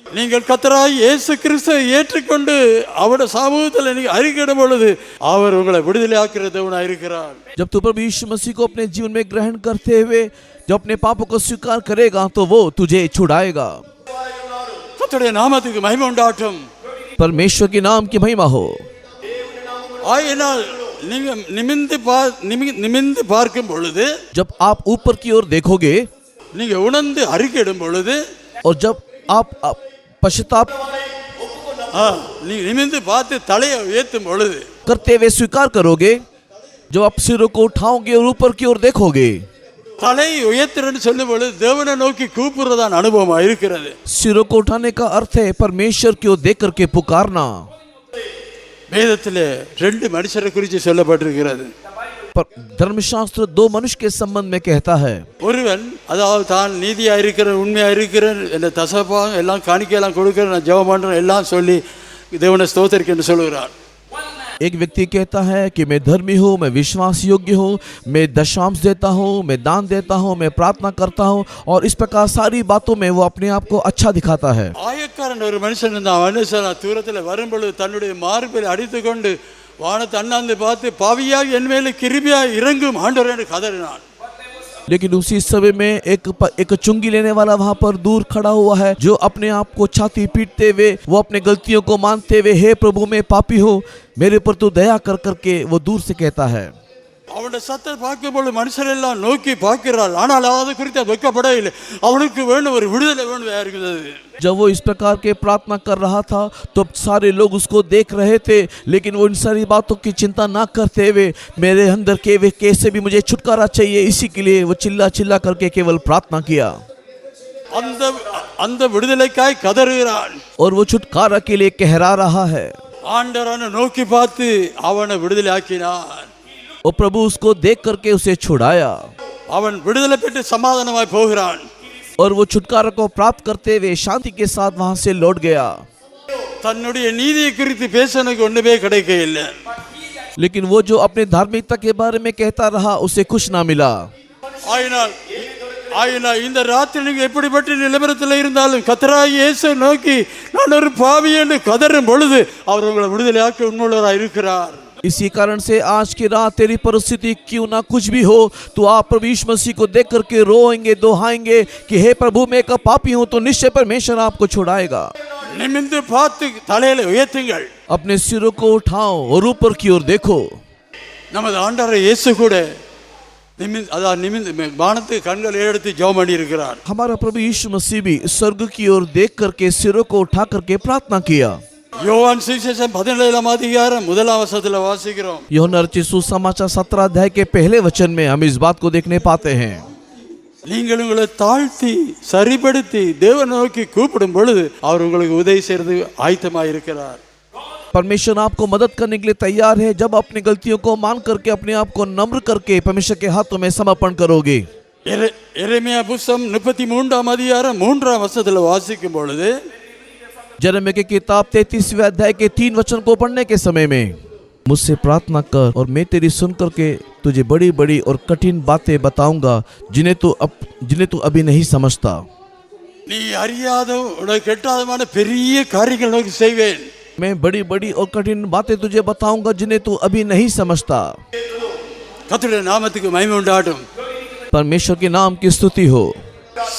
நீங்கள் கர்த்தராய் இயேசு கிறிஸ்துவை ஏற்றுக்கொண்டு அவருடைய சமூகத்தில் நீங்கள் அறிக்கையிடும் பொழுது அவர் உங்களை விடுதலையாக்குற தேவனாய் இருக்கிறார். जब तू प्रभु यीशु मसीह को अपने जीवन में ग्रहण करते हुए जब अपने पापों को स्वीकार करेगा तो वो तुझे छुड़ाएगा। கர்த்தருடைய நாமத்துக்கு மகிமை உண்டாகட்டும். परमेश्वर के नाम की महिमा हो। ஆயினால் நீங்கள் நிமிர்ந்து பார்க்கும் பொழுது, जब आप ऊपर की ओर देखोगे, நீங்க உணர்ந்து அறிக்கையிடும் பொழுது, और जब आप पश्चाताप நீங்க நிமிர்ந்து பார்த்து தலையை உயர்த்தும் பொழுது, करते हुए स्वीकार करोगे, जब आप सिरों को उठाओगे और ऊपर की ओर देखोगे, தலையை உயர்த்துறன்னு சொல்லும் பொழுது தேவனை நோக்கி கூப்பிடுறதான் அனுபவமா இருக்கிறது. सिरों को उठाने का अर्थ है परमेश्वर की ओर देख करके पुकारना। வேதத்திலே 2 மனுஷரை குறித்து சொல்லப்பட்டிருக்கிறது. पर धर्मशास्त्र 2 मनुष्य के संबंध में कहता है। ஒருவன் அதாவது தான் நீதியா இருக்கிறேன், உண்மையா இருக்கிறேன், இந்த தசப்பா எல்லாம் காணிக்கையெல்லாம் கொடுக்கிறேன், நான் ஜெபம் பண்றேன் எல்லாம் சொல்லி தேவனை ஸ்தோத்திரிக்கன்னு சொல்லுகிறார். एक व्यक्ति कहता है कि मैं धर्मी हूँ, मैं विश्वास योग्य हूँ, मैं दशांश देता हूँ, मैं दान देता हूँ, मैं प्रार्थना करता हूँ, और इस प्रकार सारी बातों में वो अपने आप को अच्छा दिखाता है। ஆயக்காரன் ஒரு மனுஷன் இருந்தான். மனுஷன் தூரத்தில் வரும்பொழுது தன்னுடைய மார்பில் அடித்து கொண்டு வானத்தை அண்ணாந்து பார்த்து, பாவியாக என் மேலே கிருபையாய் இறங்கும் ஆண்டவரே என்று கதறினான். लेकिन उसी समय में एक चुंगी लेने वाला वहां पर दूर खड़ा हुआ है, जो अपने आप को छाती पीटते हुए, वो अपने गलतियों को मानते हुए, हे प्रभु मैं पापी हूँ, मेरे पर तू दया कर करके वो दूर से कहता है। அவனுடைய சத்தத்தை பார்க்கும்போது மனுஷர் எல்லாம் நோக்கி பார்க்கிறாள். ஆனால் அது குறித்து வெட்கப்படவில்லை. அவனுக்கு வேணும் ஒரு விடுதலை வேணும் இருக்கிறது. जब वो इस प्रकार के प्रार्थना कर रहा था तो सारे लोग उसको देख रहे थे, लेकिन वो इन सारी बातों की चिंता ना करते हुए मेरे अंदर के वे कैसे भी मुझे छुटकारा चाहिए, इसी के लिए वो चिल्ला चिल्ला करके केवल प्रार्थना किया। அந்த விடுதலைக்காய் கதறுகிறான். और वो छुटकारा के लिए कहरा रहा है। ஆண்டவரை நோக்கி பார்த்து அவனை விடுதலை ஆக்கினார். और प्रभु उसको देख करके उसे छुड़ाया। அவன் விடுதலை பெற்று சமாதானமாய் போகிறான். और वो छुटकारा को प्राप्त करते हुए शांति के साथ वहां से लौट गया। தன்னுடைய நீதியை குறித்து பேசணுக்கு ஒன்றுமே கிடைக்கவில்லை. लेकिन वो जो अपने धार्मिकता के बारे में कहता रहा उसे कुछ ना मिला। ஆயினால் இந்த ராத்திரி நீங்க எப்படிப்பட்ட நிலவரத்தில் இருந்தாலும் கர்த்தராகிய இயேசு நோக்கி நான் ஒரு பாவி என்று கதறும் பொழுது அவர் உங்களை விடுதலையாக்க உண்மையுள்ளவராய் இருக்கிறார். इसी कारण से आज की रात तेरी परिस्थिति क्यों ना कुछ भी हो, तो आप प्रभु यीशु मसीह को देख करके रोएंगे, दोहाएंगे कि हे प्रभु मैं एक पापी हूं, तो निश्चय परमेश्वर आपको छुड़ाएगा। நிமிர்ந்து பார்த்து தலையில உயர்த்துங்கள். अपने सिरों को उठाओ और ऊपर की ओर देखो। நமது ஆண்டவர் இயேசு கூட நிமிர்ந்து வானத்துக்கு கண்கள் எடுத்து ஜெபம் பண்ணி இருக்கிறார். हमारा प्रभु यीशु मसीह भी स्वर्ग की ओर देख करके सिरों को उठा करके प्रार्थना किया। யோவான் சுவிசேஷம் 17ஆம் அதிகாரம் 1ஆம் வசனத்தில் வாசிக்கிறோம். यूहन्ना रचित सुसमाचार 17 अध्याय के पहले वचन में हम इस बात को देखने पाते हैं। நீங்கள் உங்களை தாழ்த்தி சரிப்படுத்தி தேவனை நோக்கி கூப்பிடும் பொழுது அவர் உங்களுக்கு உதவி செய்யறது ஆயத்தமாக இருக்கிறார். परमेश्वर आपको मदद करने के लिए तैयार है, जब अपनी गलतियों को मान करके अपने आप को नम्र करके परमेश्वर के हाथों में समर्पण करोगे। எரேமியா புத்தகம் 33ஆம் அதிகாரம் 3ஆம் வசனத்தில் வாசிக்கும் பொழுது, यिर्मयाह की किताब 33वें अध्याय के 3 वचन को पढ़ने के समय में, मुझसे प्रार्थना कर और मैं तेरी सुन करके तुझे बड़ी बड़ी और कठिन बातें बताऊंगा जिन्हें तू अभी नहीं समझता। நீ அறியாத உனக்கு கெட்டாதமான பெரிய காரியங்கள் நோக்கி செய்வேன். मैं बड़ी बड़ी और कठिन बातें तुझे बताऊंगा जिन्हें तू अभी नहीं समझता। கர்த்தருடைய நாமத்துக்கு மகிமை உண்டாகட்டும். परमेश्वर के नाम की स्तुति हो।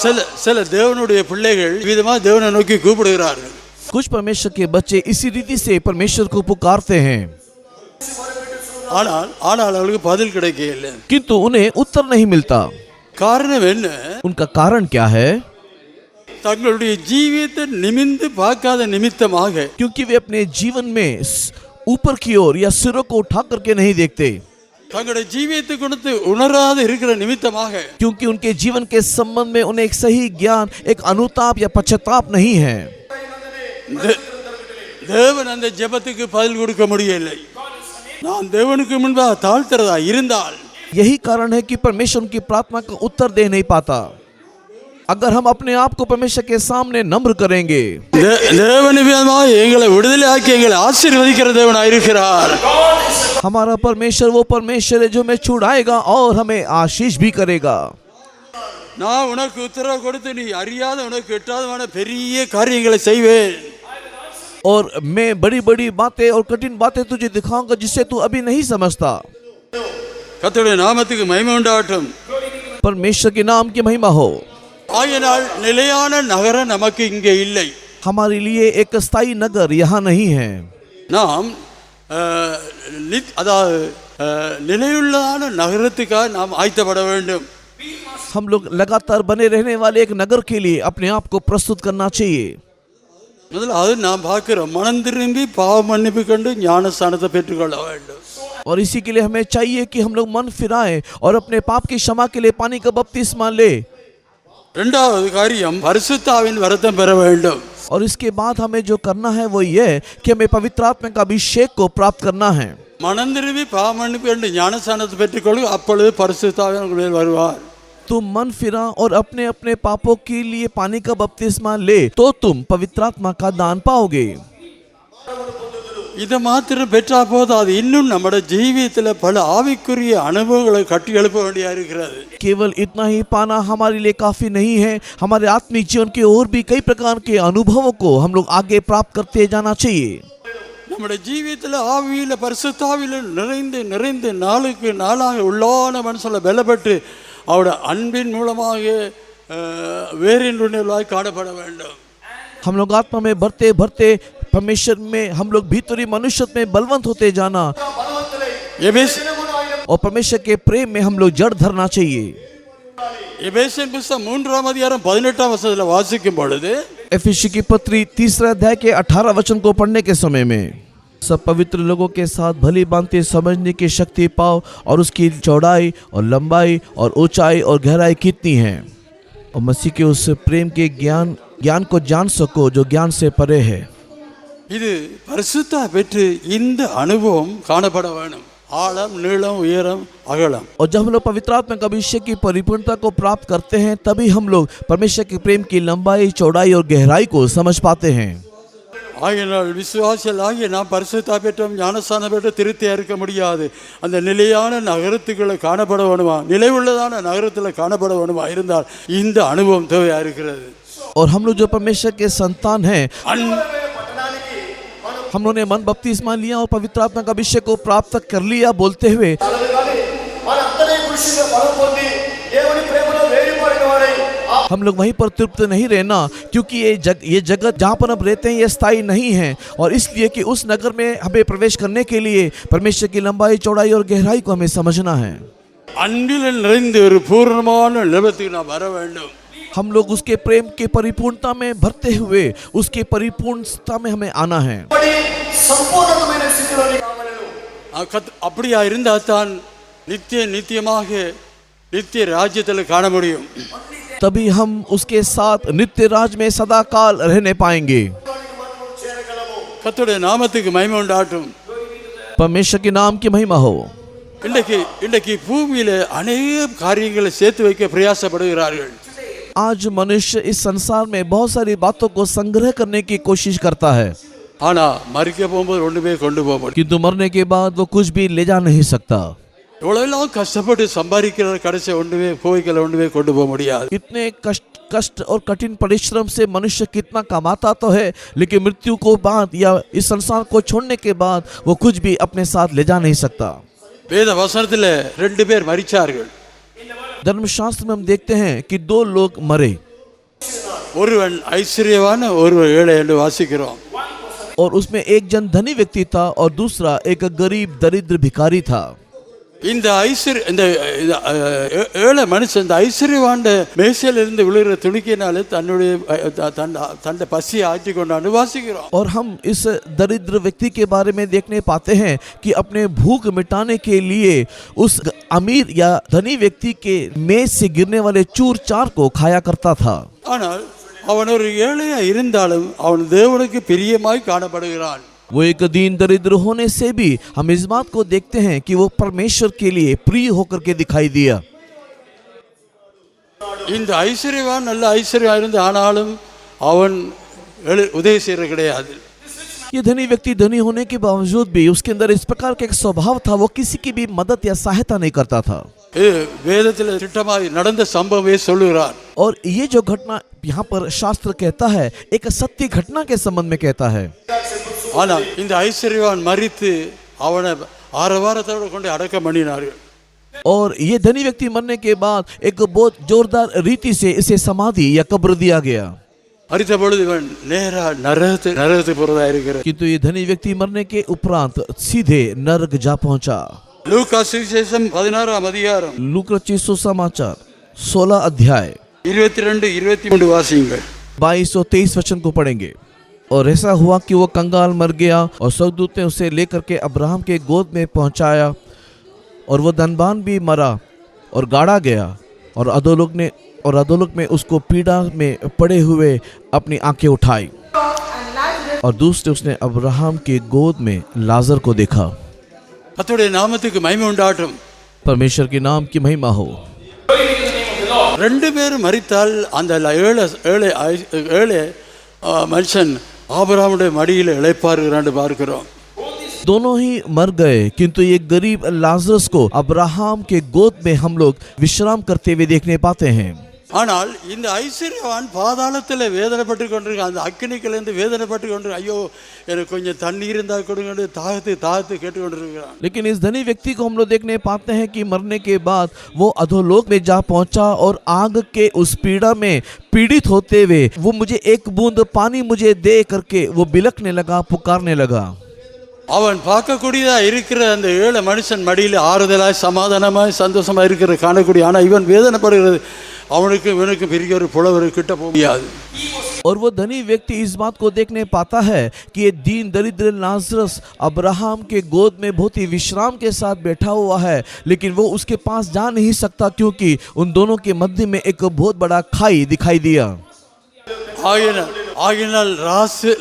சில சில தேவனுடைய பிள்ளைகள் விதமா தேவனை நோக்கி கூப்பிடுகிறார்கள். कुछ परमेश्वर के बच्चे इसी रीति से परमेश्वर को पुकारते हैं, ஆனால் ஆனால் அவளுக்கு பதில் கிடைக்கல. किंतु उन्हें उत्तर नहीं मिलता। காரணம் என்ன? उनका कारण क्या है? தங்களுடைய ஜீவியத்தை நிமிந்து பார்க்காத நிமித்தமாக, क्योंकि वे अपने जीवन में ऊपर की ओर या सिरों को उठा करके नहीं देखते, தங்களுடைய ஜீவியத்தை கொடுத்து உணராத இருக்கிற நிமித்தமாக, क्योंकि उनके जीवन के संबंध में उन्हें एक सही ज्ञान, एक अनुताप या पश्चाताप नहीं है। தேவன் அந்த ஜெபத்துக்கு பதில் கொடுக்க முடியவில்லை. நான் தேவனுக்கு முன்பாக தாழ்த்துறதா இருந்தால், यही कारण है कि परमेश्वर उनकी प्रार्थना का उत्तर दे नहीं पाता। अगर हम अपने आप को परमेश्वर के सामने नम्र करेंगे, தேவன் விதமாக எங்களை விடுதலை ஆக்கி எங்களை ஆசீர்வதிக்கிற தேவனாய் இருக்கிறார். हमारा परमेश्वर वो परमेश्वर है जो हमें छुड़ाएगा और हमें आशीष भी करेगा। நான் உனக்கு உத்தரவு கொடுத்து நீ அறியாத உனக்கு எட்டாதமான பெரிய காரியங்களை செய்வேன். और मैं बड़ी बड़ी बातें और कठिन बातें तुझे दिखाऊंगा जिसे तू अभी नहीं समझता। கர்த்தருடைய நாமத்துக்கு மகிமை உண்டாகட்டும். परमेश्वर के नाम की महिमा हो। ஆகையால் நிலையான நகரம் நமக்கு இங்கே இல்லை. हमारे लिए एक स्थायी नगर यहाँ नहीं है। நாம் அதாவது நிலையுள்ளதான நகரத்துக்காக நாம் ஆயத்தப்பட வேண்டும். हम लोग लगातार बने रहने वाले एक नगर के लिए अपने आप को प्रस्तुत करना चाहिए। முதல்ல நாம் பார்க்கிறோம், மனம் திரும்பி பாவ மன்னிப்பு கண்டு ஞானஸ்தானத்தை பெற்றுக்கொள்ள வேண்டும். और इसी के लिए हमें चाहिए कि हम लोग मन फिराएं और अपने पाप की क्षमा के लिए पानी का बपतिस्मा ले। இரண்டாவது காரியம், பரிசுத்தாவின் வரத்தை பெற வேண்டும். और इसके बाद हमें जो करना है वो ये कि हमें पवित्र आत्मा का अभिषेक को प्राप्त करना है। மனம் திரும்பி பாவ மன்னிப்பு கண்டு ஞானஸ்தானத்தை பெற்றுக்கொள்ளும், அப்பொழுது பரிசுத்தாவின் உங்கள் மேல் வருவார். तुम मन फिरा और अपने अपने पापों के लिए पानी का बपतिस्मा ले तो तुम पवित्र आत्मा का दान पाओगे। இதை மாத்திரம் பெற்றா போதாது, இன்னும் நம்முடைய ஜீவியத்தில் பல ஆவிக்குரிய அனுபவங்களை கட்டி எழுப்ப வேண்டியா இருக்கிறது. केवल इतना ही पाना हमारे लिए काफी नहीं है, हमारे आत्मिक जीवन के और भी कई प्रकार के अनुभवों को हम लोग आगे प्राप्त करते जाना चाहिए। நம்முடைய ஜீவியத்தில் ஆவியில பரிசுத்தாவில நிறைந்து நிறைந்து நாளுக்கு நாளாக உள்ளான மனசுல பலப்பட்டு அவருடைய அன்பின் மூலமாக வேறின்றுணர்வாய் காணப்பட வேண்டும். हम लोग आत्मा में बढ़ते बढ़ते परमेश्वर में हम लोग भीतरी मनुष्य में बलवंत होते जाना और परमेश्वर के प्रेम में हम लोग जड़ धरना चाहिए। எபேசியர் புத்தகம் 3ஆம் அதிகாரம் 18ஆம் வசனத்தில் வாசிக்கும் பொழுது, एफिसी की पत्री 3 अध्याय के 18 वचन को पढ़ने के समय में, सब पवित्र लोगों के साथ भली भांति समझने की शक्ति पाओ और उसकी चौड़ाई और लंबाई और ऊंचाई और गहराई कितनी है, और मसीह के उस प्रेम के ज्ञान को जान सको जो ज्ञान से परे है। இது பரிசுத்தா பெற்று இந்த அனுபவம் காணப்பட வேண்டும். ஆழம், நீளம், உயரம், அகலம். और जब हम लोग पवित्र आत्मा का अभिषेक की परिपूर्णता को प्राप्त करते हैं, तभी हम लोग परमेश्वर के प्रेम की लंबाई, चौड़ाई और गहराई को समझ पाते हैं। ஆகையினால் விசுவாசிகள் ஆகிய நாம் பரிசுத்தா பெற்றோம், ஞானஸ்தானம் பெற்று திருப்தியா இருக்க முடியாது. அந்த நிலையான நகரத்துக்குள்ள காணப்பட வேணுமா, நிலை உள்ளதான நகரத்தில் காணப்பட வேணுமா இருந்தால் இந்த அனுபவம் தேவையா இருக்கிறது. और हम लोग जो परमेश्वर के संतान हैं, हम लोगों ने मन बपतिस्मा लिया और पवित्र आत्मा का अभिषेक को प्राप्त कर लिया बोलते हुए हम लोग वहीं पर तृप्त नहीं रहना, क्योंकि ये जगत जहाँ पर हम रहते हैं ये स्थायी नहीं है, और इसलिए कि उस नगर में हमें प्रवेश करने के लिए परमेश्वर की लंबाई, चौड़ाई और गहराई को हमें समझना है। அன்பில் நிறைந்து ஒரு பூர்ணமான நிலவத்துக்கு நாம் வர வேண்டும். हम लोग उसके प्रेम के परिपूर्णता में भरते हुए उसके परिपूर्णता में हमें आना है। அப்படியா இருந்தால் தான் நித்தியமாக நித்திய ராஜ்யத்தில் காண முடியும். तभी हम उसके साथ नित्य राज में सदा काल रहने पाएंगे। கர்த்தருடைய நாமத்துக்கு மகிமை உண்டாகட்டும். परमेश्वर के नाम की महिमा हो। இன்றைக்கு பூமியில अनेक காரியங்களை சேர்த்து வைக்க பிரயாசப்படுகிறார்கள். आज मनुष्य इस संसार में बहुत सारी बातों को संग्रह करने की कोशिश करता है, ஆனா மரிக்க போகும்போது ஒண்ணுமே கொண்டு போக முடியும். किंतु मरने के बाद वो कुछ भी ले जा नहीं सकता। எவ்வளவு கஷ்டப்பட்டு சம்பாதிக்கிற கடைசி ஒண்ணுமே போய்க்கல, ஒண்ணுமே கொண்டு போக முடியாது. इतने कष्ट और कठिन परिश्रम से मनुष्य कितना कमाता तो है, लेकिन मृत्यु को बाद या इस संसार को छोड़ने के बाद वो कुछ भी अपने साथ ले जा नहीं सकता। வேத வசனத்துல 2 பேர் மரிச்சார்கள். धर्मशास्त्र में हम देखते हैं कि दो लोग मरे ஒருவன் ஐஸ்வர்யவான் ஒருவன் ஏழை என்று வாசிக்கிறோம். और उसमें एक जन धनी व्यक्ति था और दूसरा एक गरीब दरिद्र भिखारी था। இந்த ஏழை மனுஷன் இந்த ஐஸ்வர்யவாண்ட மேசையிலிருந்து விழுகிற துணிக்கினாலே தன்னுடைய பசியை ஆற்றி கொண்டான்னு வாசிக்கிறோம். और हम इस दरिद्र व्यक्ति के बारे में देखने पाते हैं कि अपने भूख मिटाने के लिए उस अमीर या धनी व्यक्ति के मेज से गिरने वाले चूर चार को खाया करता था। ஆனால் அவன் ஒரு ஏழையா இருந்தாலும் அவன் தேவனுக்கு பிரியமாய் காணப்படுகிறான். वो एक दीन दरिद्र होने से भी हम इस बात को देखते हैं कि वो परमेश्वर के लिए प्रिय होकर के दिखाई दिया। இந்த ஐஸ்வர்யவான் நல்ல ஐஸ்வர்யம் இருந்து ஆனாலும் அவன் உதவி செய்யறது கிடையாது. ये धनी व्यक्ति धनी होने के बावजूद भी उसके अंदर इस प्रकार का एक स्वभाव था, वो किसी की भी मदद या सहायता नहीं करता था। வேதத்தில் திட்டமாய் நடந்த சம்பவமே சொல்லுகிறார். और ये जो घटना यहाँ पर शास्त्र कहता है एक सत्य घटना के संबंध में कहता है। ஆனால் இந்த ஐஸ்வர்யவான் மரித்து அவனை ஆரவாரத்தோடு கொண்டு அடக்கம் பண்ணினார்கள். और ये धनी व्यक्ति मरने के बाद एक बहुत जोरदार रीति से इसे समाधि या कब्र दिया गया। மரித்த பொழுது இவன் நேரா நரகத்துக்கு போறதா இருக்கிறார். किंतु ये धनी व्यक्ति मरने के उपरांत सीधे नरक जा पहुंचा। லூக்கா சுவிசேஷம் 16ஆம் அதிகாரம் लूका रचित सुसमाचार 16 अध्याय 22-23 वासिंगे. 22 और 23 वचन को पढ़ेंगे। और ऐसा हुआ कि वो कंगाल मर गया और स्वर्गदूत ने उसे लेकर के अब्राहम के गोद में पहुंचाया और वो धनवान भी मरा और गाड़ा गया और अधोलोक में उसको पीड़ा में पड़े हुए अपनी आंखें उठाई और दूसरे उसने अब्राहम के गोद में लाजर को देखा। கர்த்தருடைய நாமத்துக்கு மகிமை உண்டாகட்டும். परमेश्वर के नाम की महिमा हो। ரெண்டு பேரும் மரித்தால் அந்த ஏழை மனுஷன் ஆபிரகாமுடைய மடியில் இளைப்பாறுகிறான்னு பார்க்கிறோம். दोनों ही मर गए, किंतु ये गरीब लाजरस को अब्राहम के गोद में हम लोग विश्राम करते हुए देखने पाते हैं। ஆனால் இந்த ஐஸ்வர்யவான் பாதாளத்தில் வேதனைப்பட்டு கொண்டிருக்கான். அந்த அக்கினிக்கிலிருந்து வேதனைப்பட்டு கொண்டு ஐயோ எனக்கு கொஞ்சம் தண்ணி இருந்தா கொடுங்க தாகத்து கேட்டுக்கொண்டிருக்கிறான். लेकिन इस धनी व्यक्ति को हम लोग देखने पाते हैं कि मरने के बाद वो अधोलोक में जा पहुंचा और आग के उस पीड़ा में पीड़ित होते हुए वो मुझे एक बूंद पानी मुझे दे करके वो बिलखने लगा, पुकारने लगा। அவன் பார்க்கக்கூடியதா இருக்கிற அந்த ஏழை மனுஷன் மடியில் ஆறுதலாய் சமாதானமாய் சந்தோஷமா இருக்கிற காணக்கூடிய, ஆனால் இவன் வேதனைப்படுகிறது. அவனுக்கு இவனுக்கு பெரிய ஒரு புலவர் கிட்ட போக முடியாது. और वो धनी व्यक्ति इस बात को देखने पाता है कि ये दीन दरिद्र लाजरस अब्राहम के गोद में बहुत ही विश्राम के साथ बैठा हुआ है, लेकिन वो उसके पास जा नहीं सकता क्योंकि उन दोनों के मध्य में एक बहुत बड़ा खाई दिखाई दिया। ஆகினால்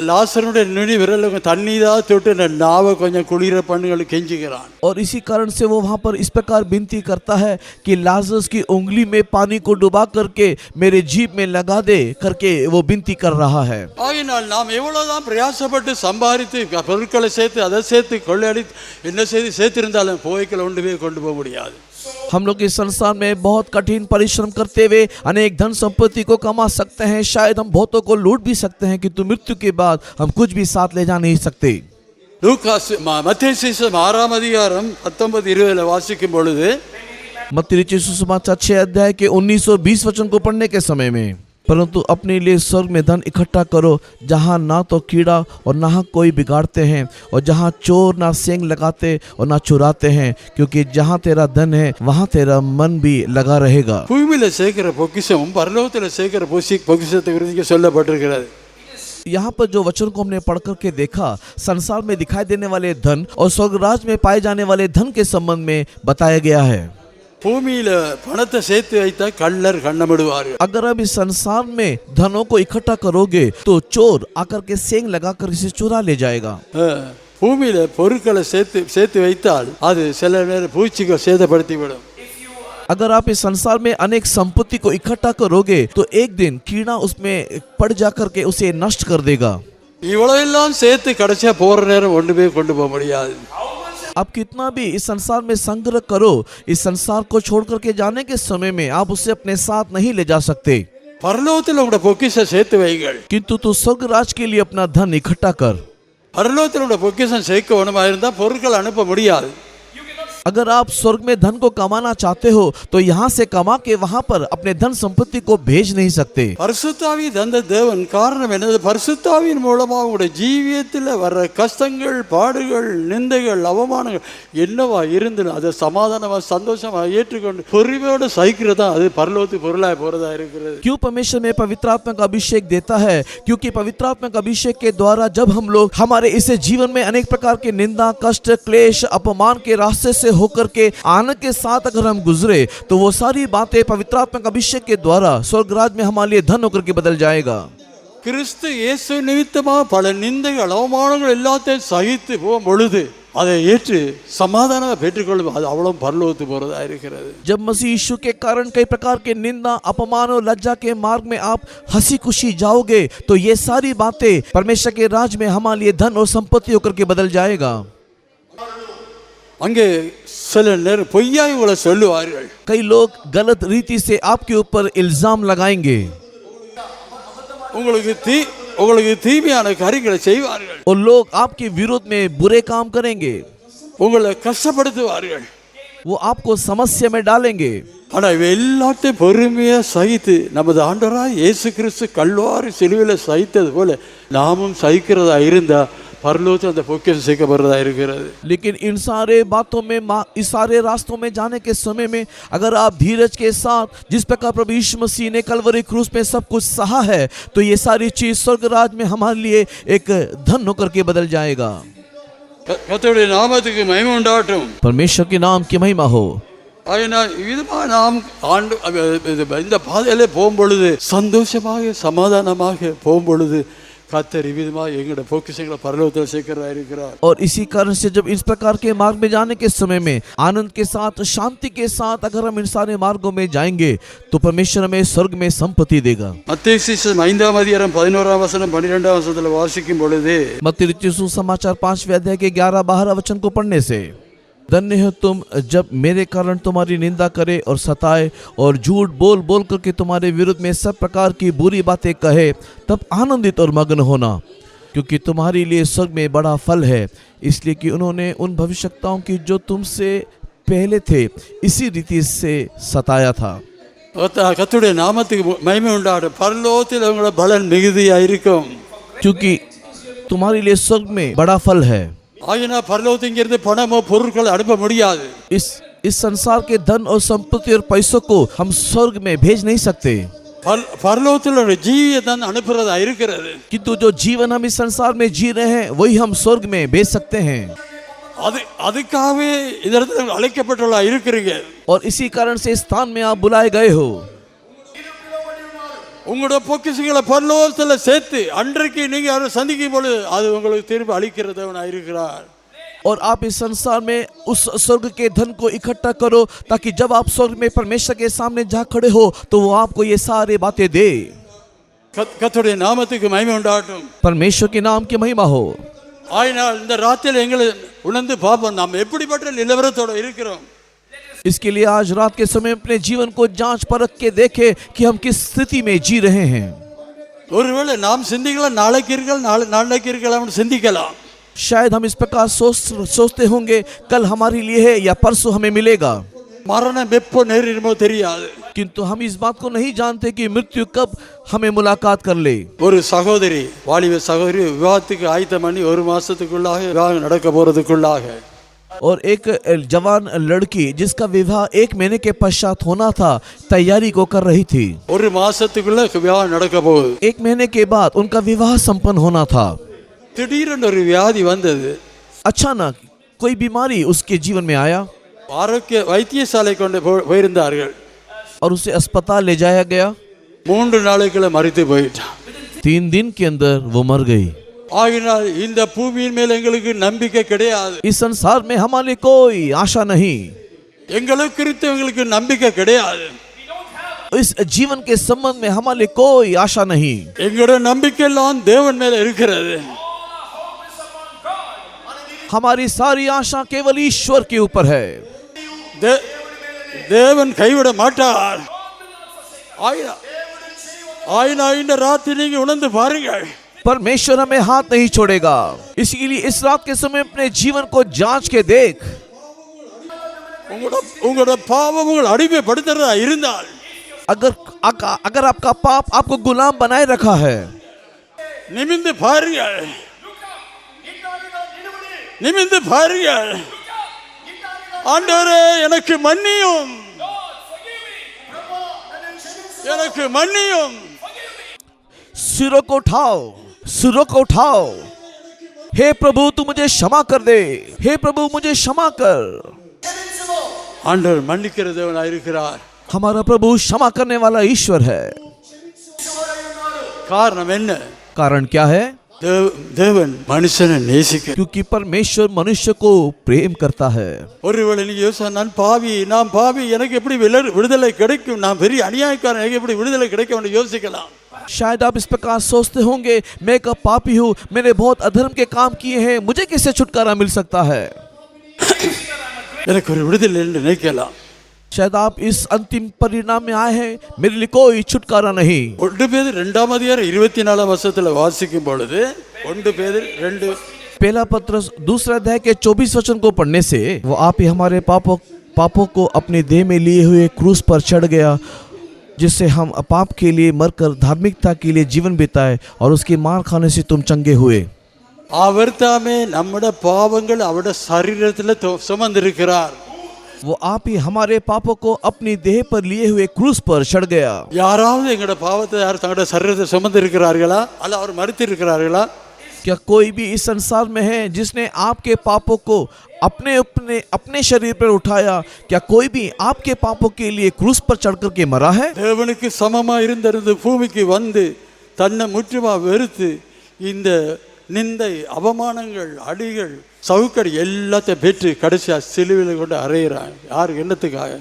லாசருடைய நுனி விரலுக்கு தண்ணீரா தொட்டு நாவை கொஞ்சம் குளிர பண்ணுகள் கெஞ்சுகிறான். और इसी कारण से वो वहाँ पर इस प्रकार विनती करता है कि लाजरस की उंगली में पानी को डुबा करके मेरे जीभ में लगा दे करके वो विनती कर रहा है। ஆகினால் நாம் எவ்வளவுதான் பிரயாசப்பட்டு சம்பாதித்து பொருட்களை சேர்த்து அதை சேர்த்து கொள்ளையடித்து என்ன செய்து சேர்த்திருந்தாலும் போய்க்களை கொண்டு போக முடியாது. हम लोग इस संसार में बहुत कठिन परिश्रम करते हुए अनेक धन संपत्ति को कमा सकते हैं, शायद हम बहुतों को लूट भी सकते हैं, किंतु मृत्यु के बाद हम कुछ भी साथ ले जा नहीं सकते। மத்தேயு சுவிசேஷம் 6ஆம் அதிகாரம் 19-20 வாசிக்கும் பொழுது मत्ती रचित सुसमाचार 6 अध्याय के 19 और 20 वचन को पढ़ने के समय में, परंतु अपने लिए स्वर्ग में धन इकट्ठा करो जहाँ ना तो कीड़ा और ना कोई बिगाड़ते हैं और जहाँ चोर ना सेंग लगाते और ना चुराते हैं, क्योंकि जहाँ तेरा धन है वहाँ तेरा मन भी लगा रहेगा। பூமியில சேர்க்கிற பொக்கிஷமும் பரலோகத்தில் சேர்க்கிற பொக்கிஷத்தை குறித்து சொல்லப்பட்டிருக்கிறது. यहाँ पर जो वचन को हमने पढ़ करके देखा, संसार में दिखाई देने वाले धन और स्वर्गराज में पाए जाने वाले धन के संबंध में बताया गया है। பூமியில பணத்தை சேர்த்து வைத்தா கள்ளர் கண்ணமிடுவார்கள். अगर अब इस संसार में धनों को इकट्ठा करोगे तो चोर आकर के सेंग लगाकर इसे चुरा ले जाएगा। பூமியில பொருட்களை சேர்த்து வைத்தால் அது சில நேரம் பூச்சிகள் சேதப்படுத்திவிடும். अगर आप इस संसार में अनेक संपत्ति को इकट्ठा करोगे तो एक दिन कीड़ा उसमें पड़ जाकर के उसे नष्ट कर देगा। இவ்வளவெல்லாம் சேர்த்து கடைசியா போற நேரம் ஒண்ணுமே கொண்டு போக முடியாது. आप कितना भी इस संसार में संग्रह करो, इस संसार को छोड़ करके जाने के समय में आप उसे अपने साथ नहीं ले जा सकते। பரலோகத்தில் உங்களுடைய பொக்கிஷம் சேர்த்து வைங்கள். किंतु तू स्वर्गराज के लिए अपना धन इकट्ठा कर। பரலோகத்தில் உங்களுடைய பொக்கிஷம் சேர்க்க வேணுமா இருந்தா பொருட்கள் அனுப்ப முடியாது. अगर आप स्वर्ग में धन को कमाना चाहते हो तो यहाँ से कमा के वहाँ पर अपने धन संपत्ति को भेज नहीं सकते। பரிசுத்தாவி தந்த தேவன் காரணம் என்னது? பரிசுத்தாவின் மூலமா உங்களுடைய ஜீவியத்தில் வர்ற கஷ்டங்கள், பாடுகள், நிந்தைகள், அவமானங்கள் என்னவா இருந்தாலும் அதை சமாதானமா சந்தோஷமா ஏற்றுக்கொண்டு பொறுமையோடு சகிக்கிறதா அது பரலோகத்துக்கு பொருளாய் போறதா இருக்கிறது। क्यों परमेश्वर में पवित्र आत्मा का अभिषेक देता है? क्योंकि पवित्र आत्मा का अभिषेक के द्वारा जब हम लोग हमारे इस जीवन में अनेक प्रकार के निंदा, कष्ट, क्लेश, अपमान के रास्ते से होकर के आनंद के साथ अगर हम गुजरे तो वो सारी बातें पवित्र आत्मा का अभिषेक के द्वारा स्वर्ग राज में हमारे लिए धन होकर के बदल जाएगा। கிறிஸ்து இயேசு நிமித்தமா பல நிந்தைகள், அவமானங்கள் எல்லாத்தையும் சகித்து போகும் பொழுது அதை ஏற்று சமாதானம் பெற்றுக்கொள்ளும் அது அவ்வளவு பரலோகத்து போறதா இருக்கிறது। जब मसीह यीशु के कारण कई प्रकार के निंदा, अपमान और लज्जा के मार्ग में आप हंसी खुशी जाओगे तो ये सारी बातें परमेश्वर के राज में हमारे लिए धन और संपत्ति होकर के बदल जाएगा। அங்கே சில நேரம் பொய்யாய் உங்களை சொல்லுவார்கள்। कई लोग गलत रीति से आपके ऊपर इल्जाम लगाएंगे உங்களுக்கு தீமையான காரியங்களை செய்வார்கள்। और लोग आपके विरोध में बुरे काम करेंगे, உங்களை கஷ்டப்படுத்துவார்கள்। वो आपको समस्या में डालेंगे। ஆனா இவை எல்லாத்தையும் பொறுமையா சகித்து நமது ஆண்டவராய் இயேசு கிறிஸ்து கல்வாரி சிலுவையில் சகித்தது போல நாமும் சகிக்கிறதா இருந்தா परलोक அந்த பொக்கிஷம் சேர்க்கப்படுறதா இருக்கிறது। लेकिन इन सारे बातों में, इस सारे रास्तों में जाने के समय में अगर आप धीरज के साथ जिस प्रकार प्रभु यीशु मसीह ने कलवरी क्रूस में सब कुछ सहा है तो ये सारी चीज स्वर्ग राज में हमारे लिए एक धन होकर के बदल जाएगा। கர்த்தருடைய நாமத்துக்கு மகிமை உண்டாகட்டும்। परमेश्वर के नाम की महिमा हो। நாம் இந்த பாதையில போகும்பொழுது சந்தோஷமாக சமாதானமாக போகும்பொழுது கர்த்தர் விதமாக எங்களுடைய பொக்கிஷங்களை பரலோகத்தில் சேர்க்கிறதா இருக்கிறார்। और इसी कारण से जब इस प्रकार के मार्ग में जाने के समय में आनंद के साथ, शांति के साथ अगर हम इन सारे मार्गों में जाएंगे तो परमेश्वर हमें स्वर्ग में संपत्ति देगा। மத்தேயு சுவிசேஷம் 5ஆம் அதிகாரம் 11ஆம் வசனம் 12ஆம் வசனத்தில் வாசிக்கும் பொழுது मत्ती रचित सुसमाचार 5वें अध्याय के 11-12 वचन को पढ़ने से, धन्य हो तुम जब मेरे कारण तुम्हारी निंदा करे और सताए और झूठ बोल बोल करके तुम्हारे विरुद्ध में सब प्रकार की बुरी बातें कहे, तब आनंदित और मग्न होना, क्योंकि तुम्हारे लिए स्वर्ग में बड़ा फल है, इसलिए कि उन्होंने उन भविष्यवक्ताओं की जो तुमसे पहले थे इसी रीति से सताया था। கர்த்தருடைய நாமத்துக்கு மகிமை உண்டாகட்டும்। பரலோகத்தில் உங்களுடைய பலன் மிகுதியாக இருக்கும், क्योंकि तुम्हारे लिए स्वर्ग में बड़ा फल है। ஆயினா பரலோகத்திலிருந்து பணமோ பொருட்கள் அனுப்ப முடியாது। इस संसार के धन और संपत्ति और पैसों को हम स्वर्ग में भेज नहीं सकते, பரலோகத்தில் ஜீவியத்தை அனுப்புறதா இருக்கிறது। किंतु जो जीवन हम इस संसार में जी रहे हैं वही हम स्वर्ग में भेज सकते हैं। அதுக்காகவே இந்த இடத்துல அழைக்கப்பட்டுள்ள இருக்கிறீங்க। और इसी कारण से इस स्थान में आप बुलाए गए हो। உங்களுடைய பொக்கிஷங்களை பரலோகத்தில் சேர்த்து அன்றைக்கு நீங்க அதை சந்திக்கும் பொழுது அது உங்களுக்கு திரும்ப அளிக்கிறதவனா இருக்கிறார்। और आप इस संसार में उस स्वर्ग के धन को इकट्ठा करो ताकि जब आप स्वर्ग में परमेश्वर के सामने जा खड़े हो तो वो आपको ये सारे बातें दे। கர்த்தருடைய நாமத்துக்கு மகிமை உண்டாகட்டும்। परमेश्वर के नाम की महिमा हो। ஆயினால் இந்த ராத்திரியில் எங்களை உணர்ந்து பார்ப்போம் நாம் எப்படிப்பட்ட நிலவரத்தோட இருக்கிறோம்। इसके लिए आज रात के समय अपने जीवन को जांच परख के देखे कि हम किस स्थिति में जी रहे हैं। ஒருவேளை நாம் சிந்திக்கலாம் நாளைக்கு இருக்கலாம் சிந்திக்கலாம்। शायद हम इस प्रकार सोचते होंगे कल हमारे लिए है या परसों हमें मिलेगा, மரணம் எப்போ நேரிடுமோ தெரியாது। किंतु हम इस बात को नहीं जानते कि मृत्यु कब हमें मुलाकात कर ले। ஒரு சகோதரி, வாலிப சகோதரி விவாகத்துக்கு ஆயத்தம் பண்ணி 1 மாசத்துக்குள்ளாக விவாகம் நடக்க போறதுக்குள்ளாக, और एक जवान लड़की जिसका विवाह 1 महीने के पश्चात होना था तैयारी को कर रही थी। 1 மாசத்துக்குள்ள விவாகம் நடக்க போகுது। 1 महीने के बाद उनका विवाह संपन्न होना था। திடீரென்று ஒரு வியாதி வந்தது। अचानक कोई बीमारी उसके जीवन में आया ஆரோக்கிய வைத்தியசாலை கொண்டு போயிருந்தார்கள் और उसे अस्पताल ले जाया गया। 3 நாளைக்குள்ள மரித்து போயிட்டான்। 3 दिन के अंदर वो मर गई। ஆகினால் இந்த பூமியின் மேல் எங்களுக்கு நம்பிக்கை கிடையாது। इस संसार में हमारे कोई आशा नहीं, எங்களுக்கு குறித்து எங்களுக்கு நம்பிக்கை கிடையாது। इस जीवन के संबंध में हमारे कोई आशा नहीं। எங்களுடைய நம்பிக்கை எல்லாம் தேவன் மேல இருக்கிறது। हमारी सारी आशा केवल ईश्वर के ऊपर है। தேவன் கைவிட மாட்டார்। ஆயினா இந்த ராத்திரி நீங்க உணர்ந்து பாருங்கள், परमेश्वर हमें हाथ नहीं छोड़ेगा। इसके लिए इस रात के समय अपने जीवन को जांच के देख। உங்களோட பாவம் உங்களை அடிமைப்படுத்துறதா இருந்தால் अगर आपका पाप आपको गुलाम बनाए रखा है, நிமிந்து பாருங்கள், நிமிந்து பாருங்கள். ஆண்டவரே எனக்கு மன்னியும், எனக்கு மன்னியும். सिरों को उठाओ, सिरों को उठाओ. हे प्रभु तू मुझे क्षमा कर दे, हे प्रभु मुझे क्षमा कर. ஆண்டவர் மன்னிக்கிற தேவனாய் இருக்கிறார். हमारा प्रभु क्षमा करने वाला ईश्वर है. காரணம் என்ன? कारण क्या है? தேவன் மனுஷனை நேசிக்க. क्योंकि परमेश्वर मनुष्य को प्रेम करता है. ஒருவேளை நீங்க யோசிச்சா நான் பாவி எனக்கு எப்படி விடுதலை கிடைக்கும், நான் பெரிய அநியாயக்காரன், எனக்கு எப்படி விடுதலை கிடைக்கும் யோசிக்கலாம். शायद आप इस प्रकार सोचते होंगे, मैं एक पापी हूँ, मैंने बहुत अधर्म के काम किए हैं, मुझे कैसे छुटकारा मिल सकता है? எனக்கு ஒரு விடுதலை என்று நினைக்கலாம். शायद आप इस अंतिम परिणाम में आए हैं, मेरे लिए कोई छुटकारा नहीं. 1 பேதுரு 2ஆம் அதிகாரம் 24ஆம் வசனத்தில் வாசிக்கும் பொழுது 1 பேதுரு 2 पहला पत्रस दूसरा अध्याय के 24 वचन को पढ़ने से वो आप ही हमारे पापों को अपने देह में लिए हुए क्रूस पर चढ़ गया, जिससे हम पाप के लिए मरकर धार्मिकता के लिए जीवन बिताए और उसकी मार खाने से तुम चंगे हुए. அவர் தாமே நம்முடைய பாவங்கள் அவருடைய சரீரத்தில் சுமந்திருக்கிறார். वो आप ही हमारे पापों को अपनी देह पर लिए हुए क्रूस पर चढ़ गया. யாராவது எங்களுடைய பாவத்தை யார் தங்களுடைய சரீரத்தை சுமந்திருக்கிறார்களா, அல்ல அவர் மரித்திருக்கிறார்களா? क्या कोई भी इस संसार में है जिसने आपके पापों को अपने शरीर पर उठाया? क्या कोई भी आपके पापों के लिए क्रूस पर चढ़ कर के मरा है? தேவனுக்கு சமமா இருந்திருந்து பூமிக்கு வந்து தன்னை முற்றுமா வெறுத்து இந்த நிந்தை, அவமானங்கள், அடிகள், சவுக்கடி எல்லாத்தையும் பெற்று கடைசியா சிலுவையில் கொண்டு அறையிறான். யார் என்னத்துக்காக?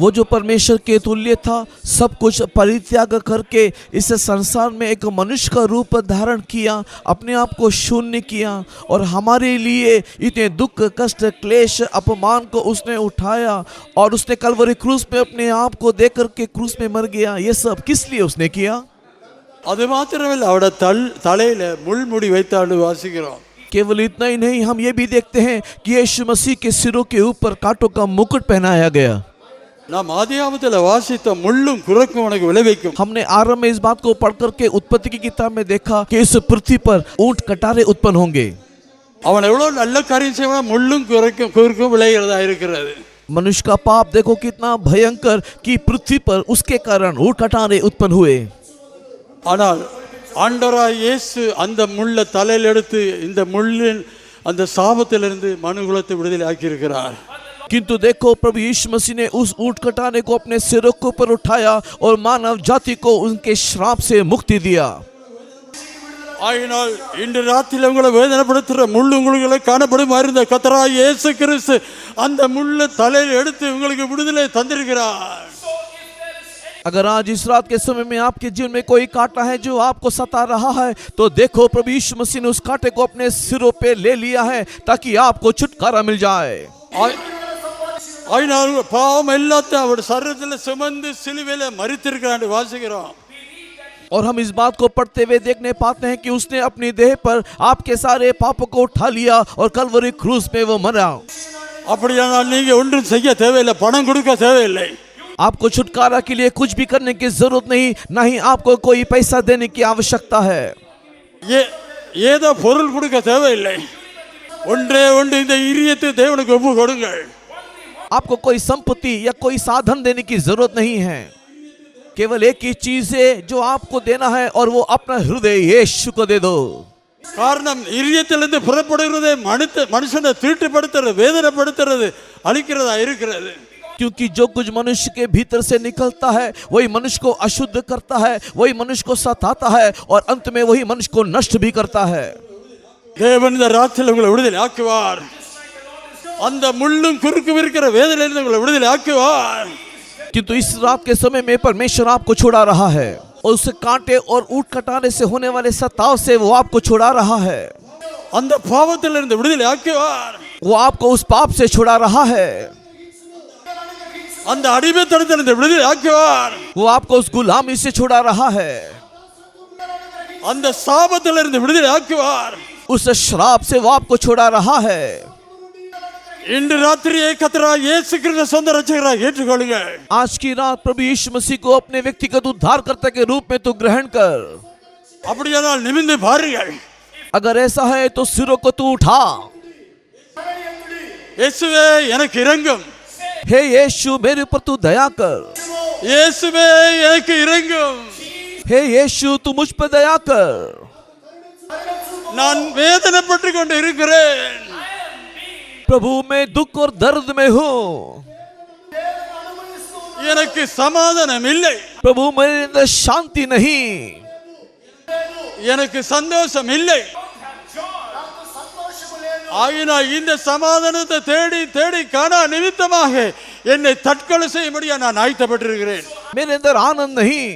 वो जो परमेश्वर के तुल्य था, सब कुछ परित्याग करके इस संसार में एक मनुष्य का रूप धारण किया, अपने आप को शून्य किया और हमारे लिए इतने दुख, कष्ट, क्लेश, अपमान को उसने उठाया और उसने कलवरी क्रूस में अपने आप को दे करके क्रूस में मर गया. ये सब किस लिए उसने किया? அது மாத்திரமல்ல, அவட தலையில முள்முடி வைத்தாண்டு வாசிக்கிறோம். केवल इतना ही नहीं, हम ये भी देखते हैं कि यीशु मसीह के सिरों के ऊपर कांटों का मुकुट पहनाया गया. நாம் ஆதியாகமத்தில் வாசித்த முள்ளும் குரக்கும் உனக்கு விளைவிக்கும். हमने आरंभ में इस बात को पढ़ करके उत्पत्ति की किताब में देखा कि इस पृथ्वी पर ऊंट कटारे उत्पन्न होंगे. அவன் எவ்வளவு நல்ல காரியம் செய்வான், முள்ளும் குரக்கும் விளைகிறதா இருக்கிறது. मनुष्य का पाप देखो कितना भयंकर कि पृथ्वी पर उसके कारण ऊंट कटारे उत्पन्न हुए. ஆனால் ஆண்டவராய் இயேசு அந்த முள்ளை தலையில் எடுத்து இந்த முள்ளின் அந்த சாபத்திலிருந்து மனுகுலத்தை விடுதலை ஆக்கியிருக்கிறார். किंतु देखो प्रभु यीशु मसीह ने उस ऊंट कटाने को अपने सिरों के ऊपर उठाया और मानव जाति को उनके श्राप से मुक्ति दिया. ஆயினால் இன்று ராத்திரியில் உங்களை வேதனைப்படுத்துகிற முள்ளு உங்களுக்கு காணப்படும் இருந்த கர்த்தராகிய இயேசு கிறிஸ்து அந்த முள்ளை தலையில் எடுத்து உங்களுக்கு விடுதலை தந்திருக்கிறார். अगर आज इस रात के समय में आपके जीवन में कोई कांटा है जो आपको सता रहा है, तो देखो प्रभु यीशु मसीह ने उस कांटे को अपने सिरों पे ले लिया है ताकि आपको छुटकारा मिल जाए. ஆயினால் பாவம் எல்லாத்தையும் அவர் சரீரத்தில் சுமந்து சிலுவையில மரித்திருக்கிறார் வாசிக்கிறோம். और हम इस बात को पढ़ते हुए देखने पाते हैं कि उसने अपनी देह पर आपके सारे पापों को उठा लिया और कलवरी क्रूस में वो मरा. அப்படியானால் நீங்க ஒன்றும் செய்ய தேவையில்லை, பணம் கொடுக்க தேவையில்லை. आपको छुटकारा के लिए कुछ भी करने की जरूरत नहीं, ना ही आपको कोई पैसा देने की आवश्यकता है. ஏதோ பொருள் கொடுக்க தேவையில்லை. ஒன்றே ஒன்று, இந்த இதயத்தை தேவனுக்கு ஒப்பு கொடுங்கள். आपको कोई संपत्ति या कोई साधन देने की जरूरत नहीं है. केवल एक ही चीज है जो आपको देना है और वो अपना हृदय यीशु को दे दो. காரணம் இதயத்திலிருந்து புறப்படுகிறது மனுஷனை தீட்டுப்படுத்துறது, வேதனைப்படுத்துறது, அழிக்கிறதா இருக்கிறது. क्योंकि जो कुछ मनुष्य के भीतर से निकलता है वही मनुष्य को अशुद्ध करता है, वही मनुष्य को सताता है और अंत में वही मनुष्य को नष्ट भी करता है. தேவன் இந்த ராத்திரியில் உங்களை விடுதலை ஆக்குவார். அந்த முள்ளும் குறுக்கும் இருக்கிற வேதனையிலிருந்து உங்களை விடுதலை ஆக்குவார். किंतु इस रात के समय में परमेश्वर आपको छुड़ा रहा है और उस कांटे और ऊंट कटाने से होने वाले सताव से वो आपको छुड़ा रहा है. அந்த பாவத்திலிருந்து விடுதலை ஆக்குவார். वो आपको उस पाप से छुड़ा रहा है. அந்த அடிமைத்தனத்திலிருந்து விடுதலை ஆக்குவார். वो आपको उस गुलामी से छुड़ा रहा है. அந்த சாபத்திலிருந்து விடுதலை ஆக்குவார். उस श्राप से वो आपको छुड़ा रहा है. இன்று ராத்திரியே கர்த்தராகிய இயேசு கிறிஸ்து சொந்த ரட்சகராக ஏற்றுக்கொள்ளுங்க. आज की रात प्रभु यीशु मसीह को अपने व्यक्तिगत उद्धारकर्ता के रूप में तू ग्रहण कर। அப்படியானால் நிமிர்ந்து பாருங்கள். अगर ऐसा है तो सिरों को तू उठा। இயேசுவே எனக்கு இரங்கும். हे यीशु मेरे ऊपर तू दया कर। இயேசுவே எனக்கு இரங்கும். हे यीशु तू मुझ पर दया कर। நான் வேதனைப்பட்டு கொண்டு இருக்கிறேன். प्रभु मैं दुख और दर्द में हूँ। எனக்கு சமாதானம் இல்லை. प्रभु मेरे अंदर शांति नहीं। எனக்கு சந்தோஷம் இல்லை. ஆயினால் இந்த சமாதானத்தை தேடி தேடி காணா நிமித்தமாக என்னை தற்கொலை செய்யும்படியா நான் ஆயத்தப்பட்டிருக்கிறேன். मेरे अंदर आनंद नहीं।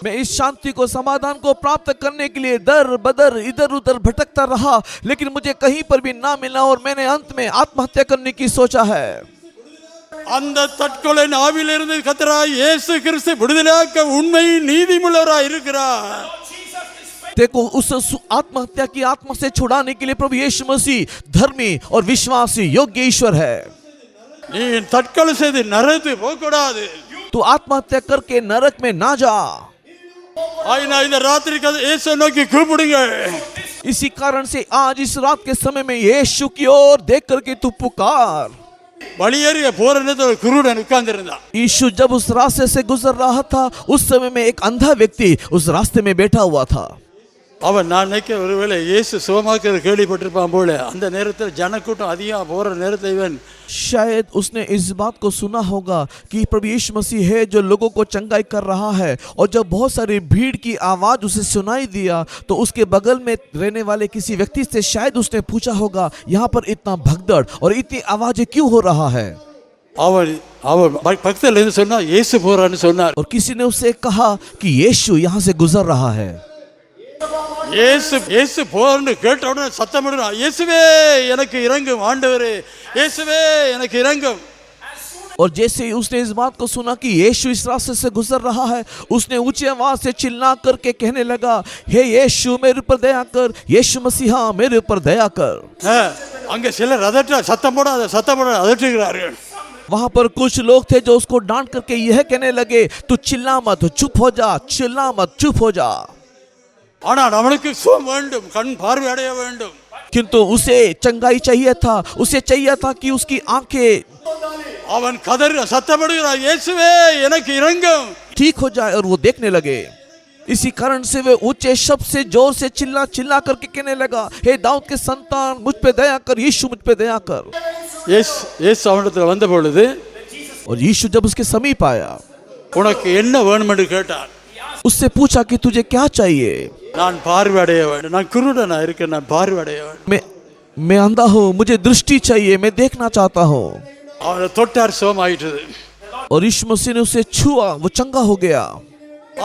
मैं इस शांति को समाधान को प्राप्त करने के लिए दर बदर इधर उधर भटकता रहा, लेकिन मुझे कहीं पर भी ना मिला और मैंने अंत में आत्महत्या करने की सोचा है। அந்த தற்கொலை ஆவியிலிருந்து கர்த்தராகிய இயேசு கிறிஸ்து விடுதலையாக்க உண்மை நீதிமுள்ளவராய் இருக்கிறார். देखो उस आत्महत्या की आत्मा से छुड़ाने के लिए प्रभु यीशु मसीह धर्मी और विश्वासी योग्य ईश्वर है। நீ தற்கொலை செய்து நரகத்துக்கு போக கூடாது. तू आत्महत्या करके नरक में ना जा। ஆயினா இந்த ராத்திரி இயேசு நோக்கி கூப்பிடுங்க. इसी कारण से आज इस रात के समय में यीशु की ओर देख करके तू पुकार। வழியேறிய போற நேரத்தில் குருடன் உட்கார்ந்திருந்தான். यीशु जब उस रास्ते से गुजर रहा था, उस समय में एक अंधा व्यक्ति उस रास्ते में बैठा हुआ था। அவன் நான் நினைக்க ஒருவேளை இயேசு சுகமாக்குறது கேள்விப்பட்டிருப்பான் போல. அந்த நேரத்தில் ஜனக்கூட்டம் அதிகமாக போற நேரத்தில் இவன் शायद उसने इस बात को सुना होगा कि प्रभु यीशु मसीह है जो लोगों को चंगाई कर रहा है, और जब बहुत सारी भीड़ की आवाज उसे सुनाई दिया तो उसके बगल में रहने वाले किसी व्यक्ति से शायद उसने पूछा होगा यहाँ पर इतना भगदड़ और इतनी आवाजें क्यों हो रहा है। அவன் பக்கத்தில் இருந்து சொன்னா இயேசு போறான்னு சொன்னார். और किसी ने उससे कहा कि यीशु यहाँ से गुजर रहा है। இயேசு போறன்னு கேட்ட உடனே சத்தமிடுறான், இயேசுவே எனக்கு இரங்கும், ஆண்டவரே இயேசுவே எனக்கு இரங்கும். और जैसे ही उसने इस बात को सुना कि यीशु इस रास्ते से गुजर रहा है, उसने ऊंची आवाज से चिल्ला करके कहने लगा, हे यीशु मेरे ऊपर दया कर, यीशु मसीहा मेरे ऊपर दया कर। அங்க சிலர் சத்தம் போடாத அதட்டுகிறார்கள். वहां पर कुछ लोग थे जो उसको डांट करके यह कहने लगे, तू चिल्ला मत, चुप हो जा, चिल्ला मत, चुप हो जा। ஆனால் அவனுக்கு சுகம் வேண்டும், கண் பார்வை அடைய வேண்டும். किंतु उसे चंगाई चाहिए था, उसे चाहिए था कि उसकी आंखें அவன் கதறி சத்தமிடுகிறான், இயேசுவே எனக்கு இரங்கும். ठीक हो जाए, और वो देखने लगे। इसी कारण से वे ऊंचे शब्द से जोर से चिल्ला चिल्ला करके कहने लगा, हे दाऊद के संतान मुझ पे दया कर, यीशु मुझ पे दया कर। இயேசு அவனிடத்தில் வந்த பொழுது, और यीशु जब उसके समीप आया, உனக்கு என்ன வேணும் என்று கேட்டார். उससे पूछा कि तुझे क्या चाहिए। நான் பார்வை அடைய வேண்டும், நான் குருடனா இருக்கேன், நான் பார்வை அடைய வேண்டும். मैं अंधा हूँ, मुझे दृष्टि चाहिए, मैं देखना चाहता हूँ। அவனை தொட்டார், சுகம் ஆயிட்டது. और यीशु मसीह ने उसे छुआ, वो चंगा हो गया।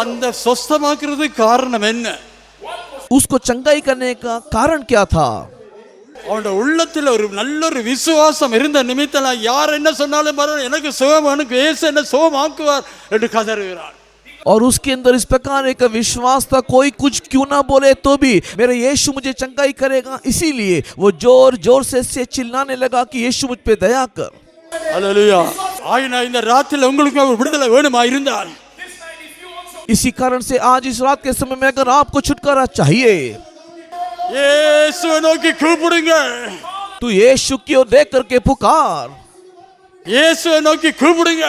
அந்த சொஸ்தமாக்குறதுக்கு காரணம் என்ன? उसको चंगाई करने का कारण क्या था? அவனுடைய உள்ளத்தில் ஒரு நல்ல ஒரு விசுவாசம் இருந்த நிமித்தம் யார் என்ன சொன்னாலும் பரவாயில்லை, எனக்கு சுகம், எனக்கு இயேசு என்ன சுகமாக்குவார் என்று கதறுகிறான். और उसके अंदर इस प्रकार एक विश्वास था, कोई कुछ क्यों ना बोले तो भी मेरा यीशु मुझे चंगाई करेगा, इसीलिए वो जोर जोर से चिल्लाने लगा कि यीशु मुझ पे दया कर। हालेलुया। ஆயினா இந்த ராத்திரில உங்களுக்கு விடுதலை வேணுமா இருந்தால், इसी कारण से आज इस रात के समय में अगर आपको छुटकारा चाहिए, இயேசுவை நோக்கி கூப்பிடுங்க. तू यीशु की ओर देख करके पुकार। இயேசுவை நோக்கி கூப்பிடுங்க.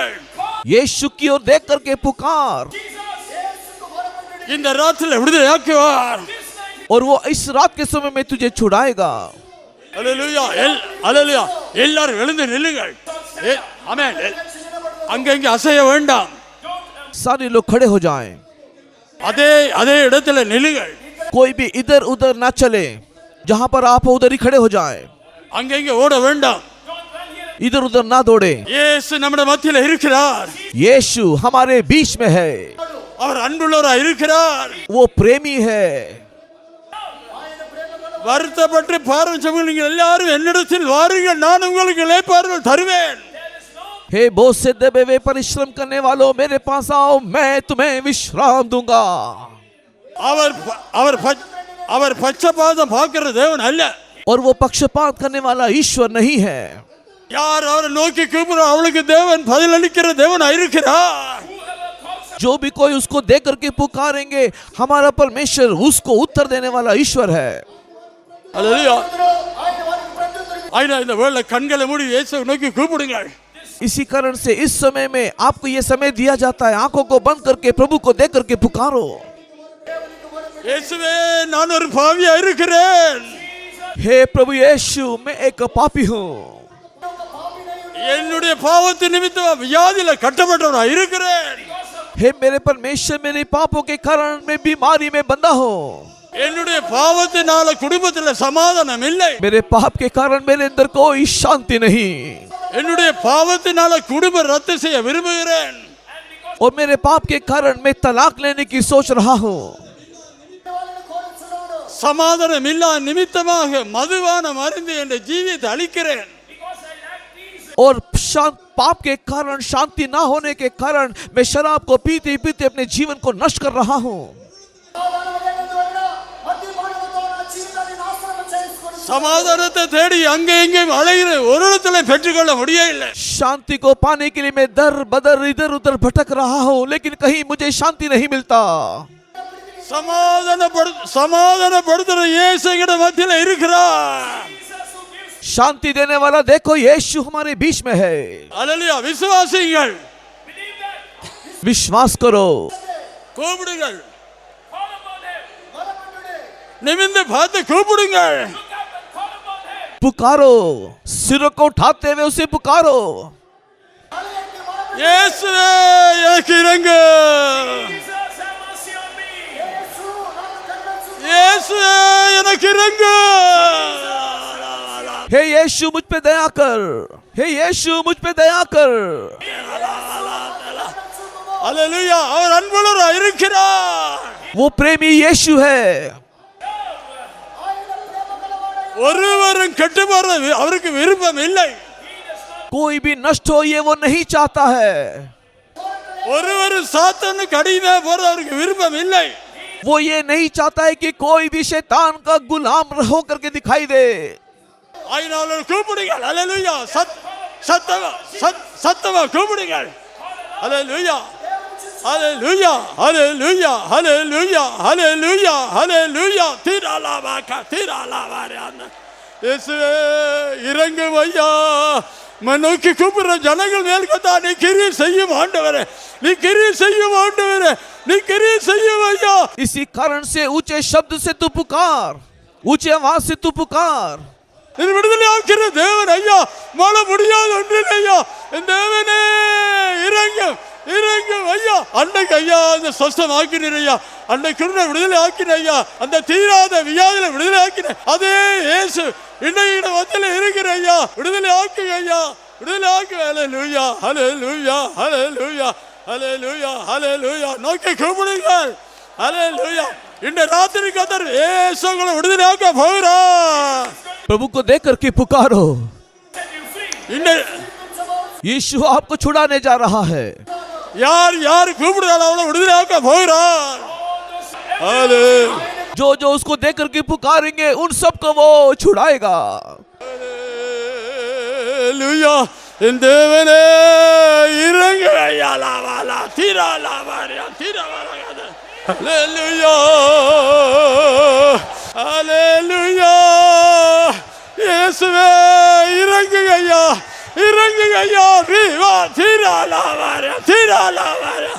यीशु की ओर देख करके पुकार। இந்த ராத்திரில விடுதலையாக்குவார். और वो इस रात के समय में तुझे छुड़ाएगा। Hallelujah, hallelujah. எல்லாரும் எழுந்து நில்லுங்கள். ஆமென். அங்கங்க அசைய வேண்டாம். सारे लोग खड़े हो जाएं। அதே இடத்துல நில்லுங்கள். कोई भी इधर उधर ना चले, जहां पर आप हो उधर ही खड़े हो जाएं। அங்கங்க ஓட வேண்டாம். इधर उधर ना दौड़े। இயேசு நம்முடைய மத்தியில இருக்கிறார். यीशु हमारे बीच में है। அவர் அன்புள்ளவராய் இருக்கிறார். वो प्रेमी है। வருத்தப்பட்டு பாரம் நீங்கள் எல்லாரும் என்னிடத்தில் வாருங்கள், நான் உங்களுக்கு இளைப்பாறுதல் தருவேன். हे बोझ से दबे हुए परिश्रम करने वालों, मेरे पास आओ, मैं तुम्हें विश्राम दूंगा। அவர் பட்சபாதம் பார்க்கிற தேவன் அல்ல. और वो पक्षपात करने वाला ईश्वर नहीं है। யார் அவரை நோக்கி கூப்பிடுறோம் அவளுக்கு தேவன் பதில் அளிக்கிற தேவன் இருக்கிறார். जो भी कोई उसको देख करके पुकारेंगे, हमारा परमेश्वर उसको उत्तर देने वाला ईश्वर है. அல்லேலூயா. ஐயா இந்த வேளை கண்களை மூடி இயேசுவை நோக்கி கூப்பிடுங்கள். इसी कारण से इस समय में आपको ये समय दिया जाता है, आंखों को बंद करके प्रभु को देख करके पुकारो. இயேசுவே நான் ஒரு பாவியா இருக்கிறேன். हे प्रभु यीशु, मैं एक पापी हूँ. என்னுடைய பாவத்தின் நிமித்தம் வியாதியில கட்டப்பட்டவனா இருக்கிறேன். हे मेरे परमेश्वर, मेरे पापों के कारण मैं बीमारी में बंधा हूँ. என்னுடைய பாவத்தினால குடும்பத்தில் சமாதானம் இல்லை. मेरे पाप के कारण मेरे अंदर कोई शांति नहीं. என்னுடைய பாவத்தினால குடும்ப ரத்து செய்ய விரும்புகிறேன். और मेरे पाप के कारण मैं तलाक लेने की सोच रहा हूँ. சமாதானம் இல்லா நிமித்தமாக மதுபானம் அருந்தி என்ற ஜீவியத்தை அழிக்கிறேன். और शांत पाप के कारण, शांति ना होने के कारण मैं शराब को पीते पीते अपने जीवन को नष्ट कर रहा हूँ. சமாதானத்தை தேடி அங்கே இங்கே அலைகிறேன், ஒரு இடத்துல பெற்றுக்கொள்ள முடியவில்லை. शांति को पाने के लिए मैं दर बदर इधर उधर भटक रहा हूँ, लेकिन कहीं मुझे शांति नहीं मिलता. சமாதானப்படுத்துற இயேசு எங்க மத்தியில இருக்கிறார். शांति देने वाला देखो यीशु हमारे बीच में है. அல்லேலூயா. விசுவாசிங்கள், विश्वास करो, கூப்பிடுங்கள், நிமிர்ந்து பார்த்து கூப்பிடுங்கள். पुकारो, सिरों को उठाते हुए उसे पुकारो. இயேசுவே எனக்கு இரங்கு. இயேசுவே எனக்கு இரங்கு. हे यीशु मुझ पे दया कर. हे यीशु मुझ पे दया कर. அல்லேலூயா. அவர் அன்புள்ளவரா இருக்கிறார். वो प्रेमी यीशु है. ஒருவரும் கெட்டு போற அவருக்கு விருப்பம் இல்லை. कोई भी नष्ट हो ये वो नहीं चाहता है. ஒருவரும் சாத்தானுக்கு அடிமை போற அவருக்கு விருப்பம் இல்லை. वो ये नहीं चाहता है कि कोई भी शैतान का गुलाम हो करके दिखाई दे. ஆயினாலும் கூப்பிடுங்கள். அல்லேலூயா. சத்தமா கூப்பிடுங்கள். அல்லேலூயா. அல்லேலூயா. அல்லேலூயா. அல்லேலூயா. அல்லேலூயா. அல்லேலூயா. தீராலாவாரியானா. இயேசுவே இரங்கும் ஐயா. நோக்கி கூப்பிடுற ஜனங்கள் மேல் கத்தா நீ கிரியை செய்யும் ஆண்டவரே. நீ கிரியை செய்யும் ஆண்டவரே. நீ கிரியை செய்யும் ஐயா. इसी कारण से ऊंचे शब्द से तू पुकार, ऊंचे आवाज से तू पुकार. இது விடுதலை ஆக்கிற தேவன் ஐயா. வாழ முடியாத ஒன்றில்லை ஐயா. என் தேவனே இரங்கும், இரங்கும் ஐயா. அன்னைக்கு ஐயா அந்த சொஸ்தம் ஆக்கினீர் ஐயா. அன்னைக்கு விடுதலை ஆக்கின ஐயா. அந்த தீராத வியாதியில விடுதலை ஆக்கின அதே இயேசு இன்னைக்கு மத்தியில இருக்கிற ஐயா. விடுதலை ஆக்குங்க ஐயா. விடுதலை ஆக்கு. அல்லேலூயா. அல்லேலூயா. அல்லேலூயா. அல்லேலூயா. அல்லேலூயா. நோக்கி கூப்பிடுங்கள். அல்லேலூயா. இந்த ராத்திரி கர்த்தர் இயேசுவை விடுதலை ஆக்க போகிறார். प्रभु को देख करके पुकारो. இந்த यीशु आपको छुड़ाने जा रहा है. யார் யார் கூப்பிடுறாலும் அவளை விடுதலை ஆக்க போகிறார். जो जो उसको देख करके पुकारेंगे उन सबको वो छुड़ाएगा. அல்லேலூயா. என் தேவனே இறங்கு ஐயா. லாவாலா தீராலாவாரியா தீராவாரா. அல்லேலூயா. அல்லேலூயா. இயேசுவே இறங்கு ஐயா. இறங்கு ஐயா. தீராலாவாரியா தீராலாவாரியா.